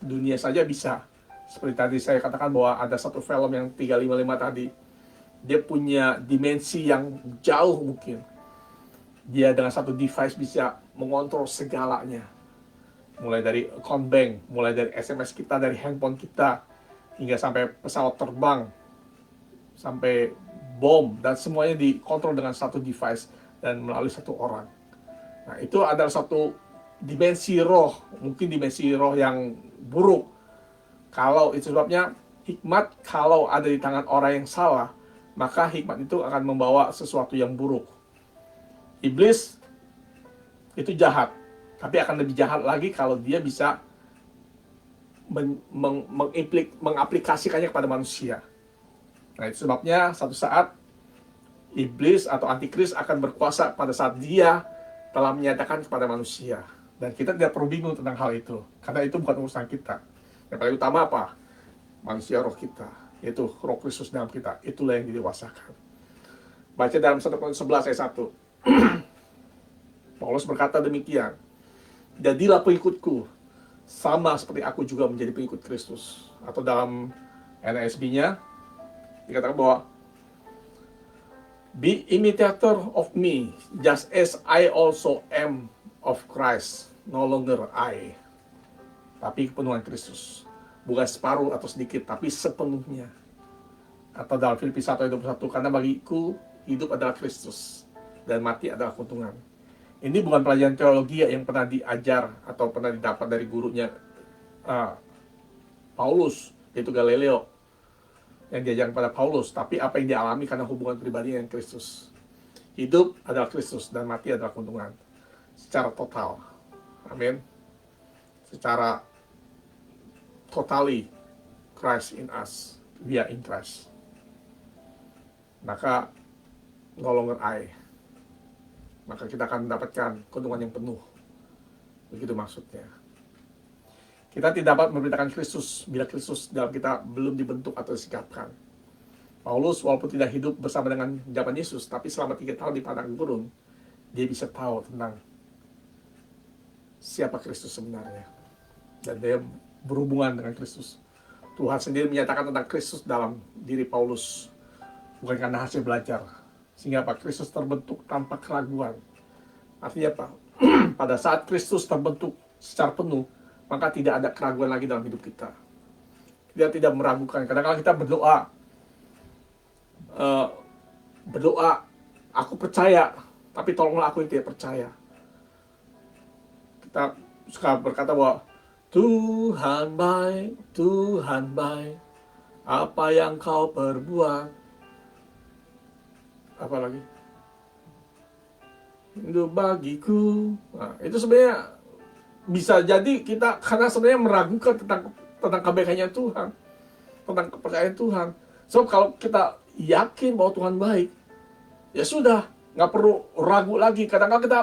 dunia saja bisa. Seperti tadi saya katakan bahwa ada satu film yang 355 tadi. Dia punya dimensi yang jauh mungkin. Dia dengan satu device bisa mengontrol segalanya. Mulai dari account bank, mulai dari SMS kita, dari handphone kita, hingga sampai pesawat terbang, sampai bom, dan semuanya dikontrol dengan satu device dan melalui satu orang. Nah, itu adalah satu dimensi roh, mungkin dimensi roh yang buruk. Kalau itu sebabnya hikmat kalau ada di tangan orang yang salah, maka hikmat itu akan membawa sesuatu yang buruk. Iblis itu jahat, tapi akan lebih jahat lagi kalau dia bisa mengaplikasikannya kepada manusia. Nah, itu sebabnya satu saat iblis atau antikris akan berkuasa pada saat dia telah menyatakan kepada manusia. Dan kita tidak perlu bingung tentang hal itu, karena itu bukan urusan kita. Yang paling utama apa? Manusia roh kita, yaitu roh Kristus dalam kita. Itulah yang didewasakan. Baca dalam 1 Korintus 11 ayat 1. Paulus berkata demikian, jadilah pengikutku, sama seperti aku juga menjadi pengikut Kristus. Atau dalam NASB-nya, dikatakan bahwa, be imitator of me, just as I also am of Christ, no longer I. Tapi kepenuhan Kristus. Bukan separuh atau sedikit, tapi sepenuhnya. Atau dalam Filipi 1 ayat 21, karena bagiku hidup adalah Kristus dan mati adalah keuntungan. Ini bukan pelajaran teologi yang pernah diajar atau pernah didapat dari gurunya Paulus, yaitu Galileo, yang diajarkan pada Paulus, tapi apa yang dialami karena hubungan pribadi dengan Kristus. Hidup adalah Kristus dan mati adalah keuntungan. Secara total. Amin. Secara totally Christ in us, we are in Christ. Maka no longer I. Maka kita akan mendapatkan keuntungan yang penuh. Begitu maksudnya. Kita tidak dapat memberitakan Kristus bila Kristus dalam kita belum dibentuk atau disikapkan. Paulus walaupun tidak hidup bersama dengan zaman Yesus, tapi selama 3 tahun di padang gurun, dia bisa tahu tentang siapa Kristus sebenarnya. Dan dia berhubungan dengan Kristus. Tuhan sendiri menyatakan tentang Kristus dalam diri Paulus, bukan karena hasil belajar. Sehingga Pak Kristus terbentuk tanpa keraguan. Artinya apa? Pada saat Kristus terbentuk secara penuh, maka tidak ada keraguan lagi dalam hidup kita. Kita tidak meragukan. Kadang-kadang kita berdoa, aku percaya, tapi tolonglah aku yang tidak percaya. Kita suka berkata bahwa Tuhan baik, apa yang kau perbuat. Apa lagi? Itu bagiku. Nah, itu sebenarnya bisa jadi kita karena sebenarnya meragukan tentang kebaikannya Tuhan, tentang kepercayaan Tuhan. So kalau kita yakin bahwa Tuhan baik, ya sudah, nggak perlu ragu lagi. Kadang-kadang kita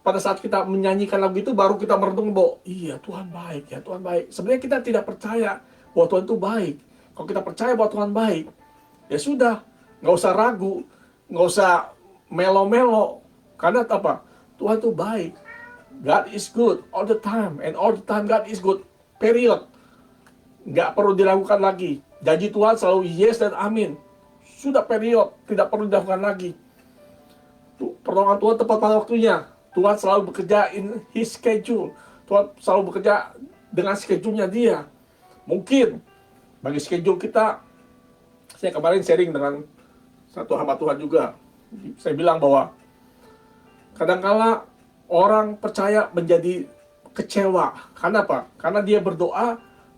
pada saat kita menyanyikan lagu itu baru kita merenung bahwa iya Tuhan baik, ya Tuhan baik. Sebenarnya kita tidak percaya bahwa Tuhan itu baik. Kalau kita percaya bahwa Tuhan baik, ya sudah, nggak usah ragu, nggak usah melo-melo. Karena apa? Tuhan itu baik. God is good all the time, and all the time God is good. Period. Nggak perlu diragukan lagi. Janji Tuhan selalu yes dan amin. Sudah period, tidak perlu diragukan lagi. Pertolongan Tuhan tepat pada waktunya. Tuhan selalu bekerja in His schedule. Tuhan selalu bekerja dengan schedule-nya Dia. Mungkin bagi schedule kita, saya kemarin sharing dengan satu hamba Tuhan juga. Saya bilang bahwa kadangkala orang percaya menjadi kecewa. Karena apa? Karena dia berdoa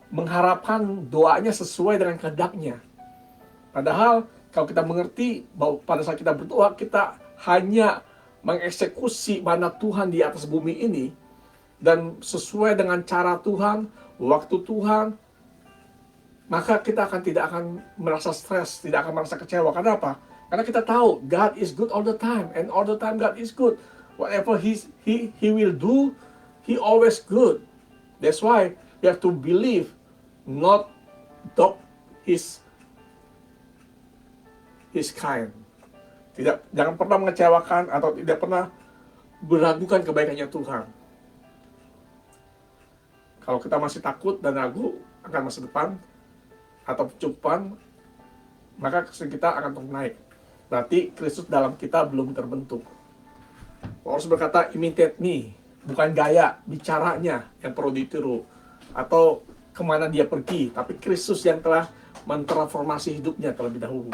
mengharapkan doanya sesuai dengan kehendaknya. Padahal kalau kita mengerti bahwa pada saat kita berdoa, kita hanya mengeksekusi mana Tuhan di atas bumi ini, dan sesuai dengan cara Tuhan, waktu Tuhan, maka kita tidak akan merasa stres, tidak akan merasa kecewa. Karena apa? Karena kita tahu God is good all the time, and all the time God is good. Whatever he will do, He always good. That's why you have to believe, not doubt His kind. Jangan pernah mengecewakan atau tidak pernah meragukan kebaikannya Tuhan. Kalau kita masih takut dan ragu akan masa depan atau kecukupan, maka Kristen kita akan terus naik. Berarti Kristus dalam kita belum terbentuk. Paulus berkata, imitate me, bukan gaya bicaranya yang perlu ditiru atau kemana dia pergi, tapi Kristus yang telah mentransformasi hidupnya terlebih dahulu.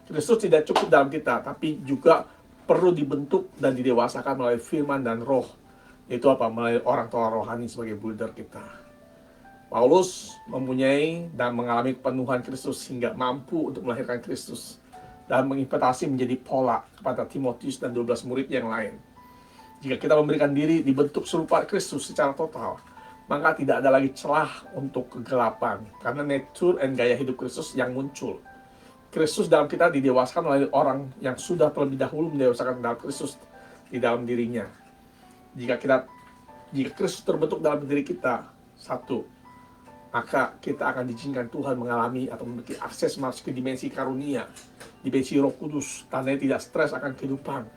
Kristus tidak cukup dalam kita, tapi juga perlu dibentuk dan didewasakan melalui firman dan roh. Itu apa? Melalui orang tua rohani sebagai builder kita. Paulus mempunyai dan mengalami kepenuhan Kristus hingga mampu untuk melahirkan Kristus dan mengimplementasi menjadi pola kepada Timotius dan 12 murid yang lain. Jika kita memberikan diri dibentuk serupa Kristus secara total, maka tidak ada lagi celah untuk kegelapan, karena nature dan gaya hidup Kristus yang muncul. Kristus dalam kita didewasakan melalui orang yang sudah terlebih dahulu mendewasakan dalam Kristus di dalam dirinya. Jika Kristus terbentuk dalam diri kita, satu, maka kita akan diizinkan Tuhan mengalami atau memiliki akses masuk ke dimensi karunia, dimensi Roh Kudus, tandanya tidak stres akan kehidupan.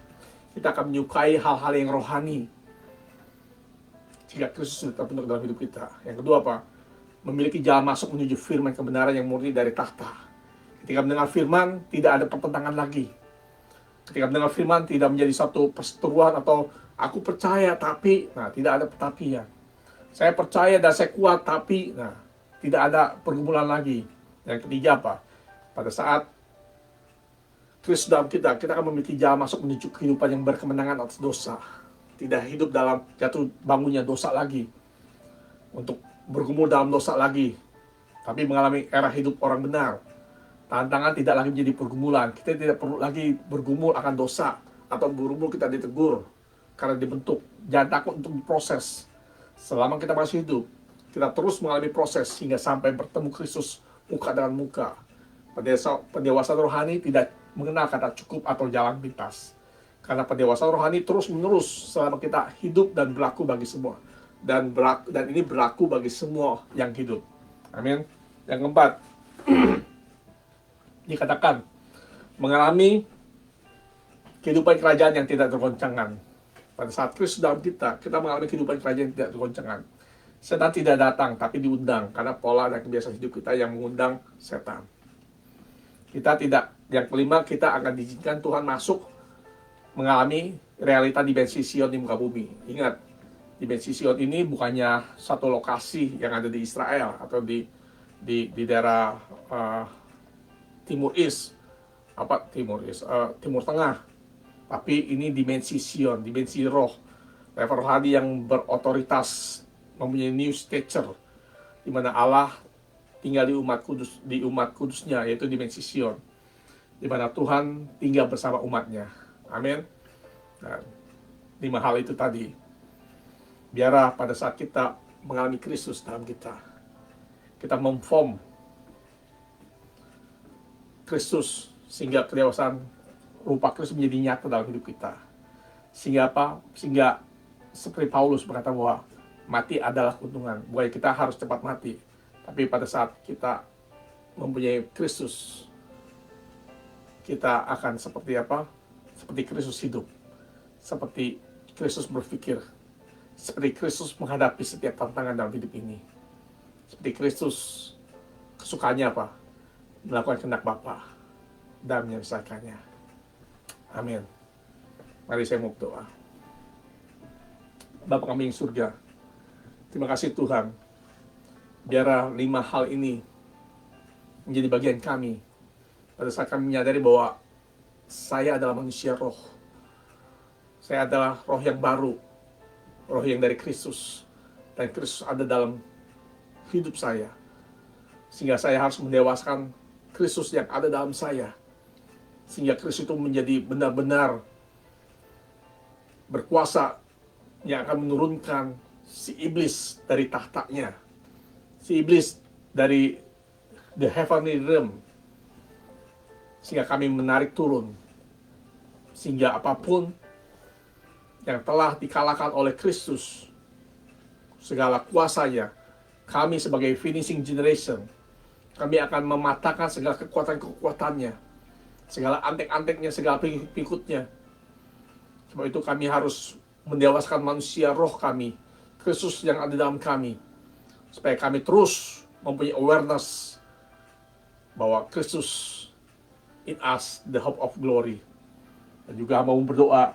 Kita akan menyukai hal-hal yang rohani jika Kristus sudah terbentuk dalam hidup kita. Yang kedua apa? Memiliki jalan masuk menuju firman kebenaran yang murni dari takhta. Ketika mendengar firman, tidak ada pertentangan lagi. Ketika mendengar firman, tidak menjadi satu perseteruan atau aku percaya tapi, tidak ada tetapian. Saya percaya dan saya kuat tapi, tidak ada pergumulan lagi. Yang ketiga apa? Pada saat Kristus dalam kita akan memiliki jalan masuk menuju kehidupan yang berkemenangan atas dosa. Tidak hidup dalam jatuh bangunnya dosa lagi. Untuk bergumul dalam dosa lagi. Tapi mengalami era hidup orang benar. Tantangan tidak lagi menjadi pergumulan. Kita tidak perlu lagi bergumul akan dosa. Atau bergumul kita ditegur karena dibentuk. Jangan takut untuk diproses. Selama kita masih hidup, kita terus mengalami proses hingga sampai bertemu Kristus muka dengan muka. Pendewasaan rohani tidak mengenal kata cukup atau jalan pintas. Karena pendewasaan rohani terus menerus selama kita hidup dan berlaku bagi semua. Dan ini berlaku bagi semua yang hidup. Amin. Yang keempat, dikatakan mengalami kehidupan kerajaan yang tidak tergoncangkan. Pada saat Kristus dalam kita mengalami kehidupan kerajaan yang tidak tergoncangkan. Setan tidak datang, tapi diundang. Karena pola dan kebiasaan hidup kita yang mengundang setan. Yang kelima, kita akan diizinkan Tuhan masuk mengalami realita dimensi Sion di muka bumi. Ingat, dimensi Sion ini bukannya satu lokasi yang ada di Israel atau di daerah Timur Tengah. Tapi ini dimensi Sion, dimensi roh. Level rohani yang berotoritas, mempunyai new stature, di mana Allah tinggal di umat kudusnya, yaitu dimensi Sion, di mana Tuhan tinggal bersama umatnya. Amin. Dan 5 hal itu tadi, biarlah pada saat kita mengalami Kristus dalam kita memform Kristus sehingga kedewasaan rupa Kristus menjadi nyata dalam hidup kita. Sehingga apa? Sehingga seperti Paulus berkata bahwa mati adalah keuntungan. Bukan kita harus cepat mati, tapi pada saat kita mempunyai Kristus, kita akan seperti apa? Seperti Kristus hidup, seperti Kristus berpikir, seperti Kristus menghadapi setiap tantangan dalam hidup ini. Seperti Kristus kesukaannya apa? Melakukan kehendak Bapa dan menyelesaikannya. Amin. Mari saya mau berdoa. Bapa kami yang surga, terima kasih Tuhan. Biarlah 5 hal ini menjadi bagian kami pada saat kami menyadari bahwa saya adalah manusia roh. Saya adalah roh yang baru, roh yang dari Kristus. Dan Kristus ada dalam hidup saya. Sehingga saya harus mendewaskan Kristus yang ada dalam saya. Sehingga Kristus itu menjadi benar-benar berkuasa yang akan menurunkan si iblis dari tahtanya. Si iblis dari the heavenly realm. Sehingga kami menarik turun. Sehingga apapun yang telah dikalahkan oleh Kristus, segala kuasanya, kami sebagai finishing generation, kami akan mematahkan segala kekuatan-kekuatannya, segala antek-anteknya, segala pengikutnya. Sebab itu kami harus mendewaskan manusia roh kami, Kristus yang ada dalam kami, supaya kami terus mempunyai awareness bahwa Kristus in us, the hope of glory. Dan juga mau berdoa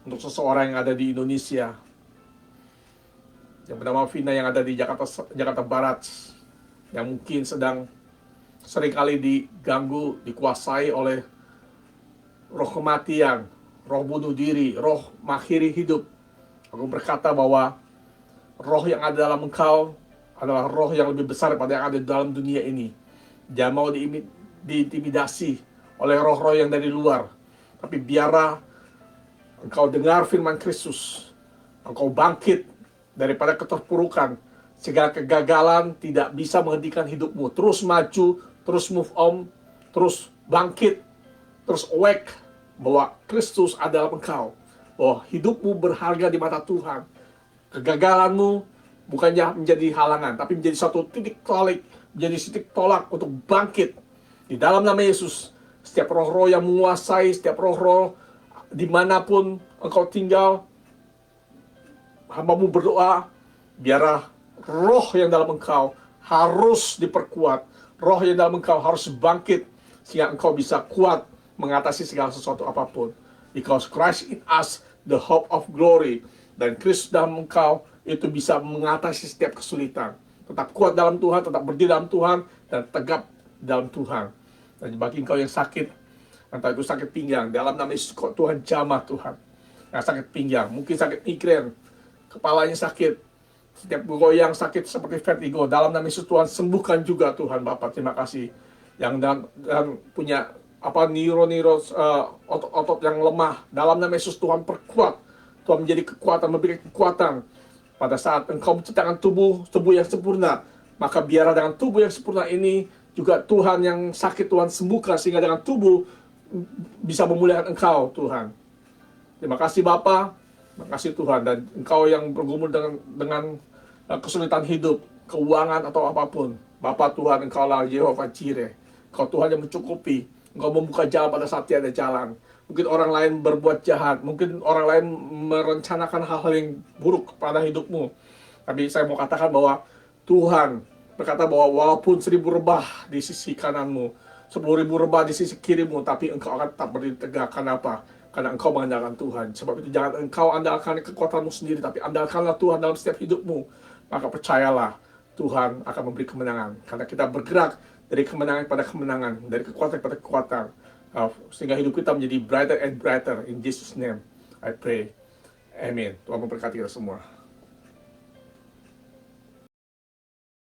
untuk seseorang yang ada di Indonesia, yang bernama Vina, yang ada di Jakarta Barat, yang mungkin sedang seringkali diganggu, dikuasai oleh roh kematian, roh bunuh diri, roh mengakhiri hidup. Aku berkata bahwa roh yang ada dalam engkau adalah roh yang lebih besar daripada yang ada dalam dunia ini. Jangan mau diintimidasi oleh roh-roh yang dari luar, tapi biarlah engkau dengar firman Kristus, engkau bangkit daripada keterpurukan. Segala kegagalan tidak bisa menghentikan hidupmu. Terus maju, terus move on, terus bangkit, terus awake bahwa Kristus adalah engkau, bahwa hidupmu berharga di mata Tuhan. Kegagalanmu bukannya menjadi halangan, tapi menjadi satu titik tolak, menjadi titik tolak untuk bangkit. Di dalam nama Yesus, setiap roh-roh yang menguasai, setiap roh-roh dimanapun engkau tinggal, hamba-Mu berdoa, biarlah roh yang dalam engkau harus diperkuat, roh yang dalam engkau harus bangkit, sehingga engkau bisa kuat mengatasi segala sesuatu apapun. Because Christ in us, the hope of glory. Dan Kristus dalam engkau itu bisa mengatasi setiap kesulitan. Tetap kuat dalam Tuhan, tetap berdiri dalam Tuhan, dan tegap dalam Tuhan. Dan bagi engkau yang sakit, entah itu sakit pinggang, dalam nama Yesus Tuhan jamah Tuhan. Yang sakit pinggang, mungkin sakit migrain, kepalanya sakit, setiap goyang sakit seperti vertigo, dalam nama Yesus Tuhan sembuhkan juga Tuhan Bapa. Terima kasih. Yang dan punya otot-otot yang lemah, dalam nama Yesus Tuhan perkuat. Tuhan menjadi kekuatan, memberikan kekuatan. Pada saat engkau menciptakan tubuh yang sempurna, maka biarlah dengan tubuh yang sempurna ini juga Tuhan yang sakit Tuhan sembuhkan, sehingga dengan tubuh bisa memuliakan engkau Tuhan. Terima kasih Bapa, terima kasih Tuhan. Dan engkau yang bergumul dengan kesulitan hidup, keuangan atau apapun, Bapa Tuhan, engkaulah Yehova Jireh. Engkau Tuhan yang mencukupi. Engkau membuka jalan pada saat tiada jalan. Mungkin orang lain berbuat jahat, mungkin orang lain merencanakan hal-hal yang buruk pada hidupmu. Tapi saya mau katakan bahwa Tuhan berkata bahwa walaupun 1000 rebah di sisi kananmu, 10.000 rebah di sisi kirimu, tapi engkau akan tetap berdiri tegak. Kenapa? Karena engkau mengandalkan Tuhan. Sebab itu jangan engkau andalkan kekuatanmu sendiri, tapi andalkanlah Tuhan dalam setiap hidupmu. Maka percayalah, Tuhan akan memberi kemenangan. Karena kita bergerak dari kemenangan pada kemenangan, dari kekuatan pada kekuatan. Sehingga hidup kita menjadi brighter and brighter. In Jesus' name, I pray. Amen. Tuhan memberkati kita semua.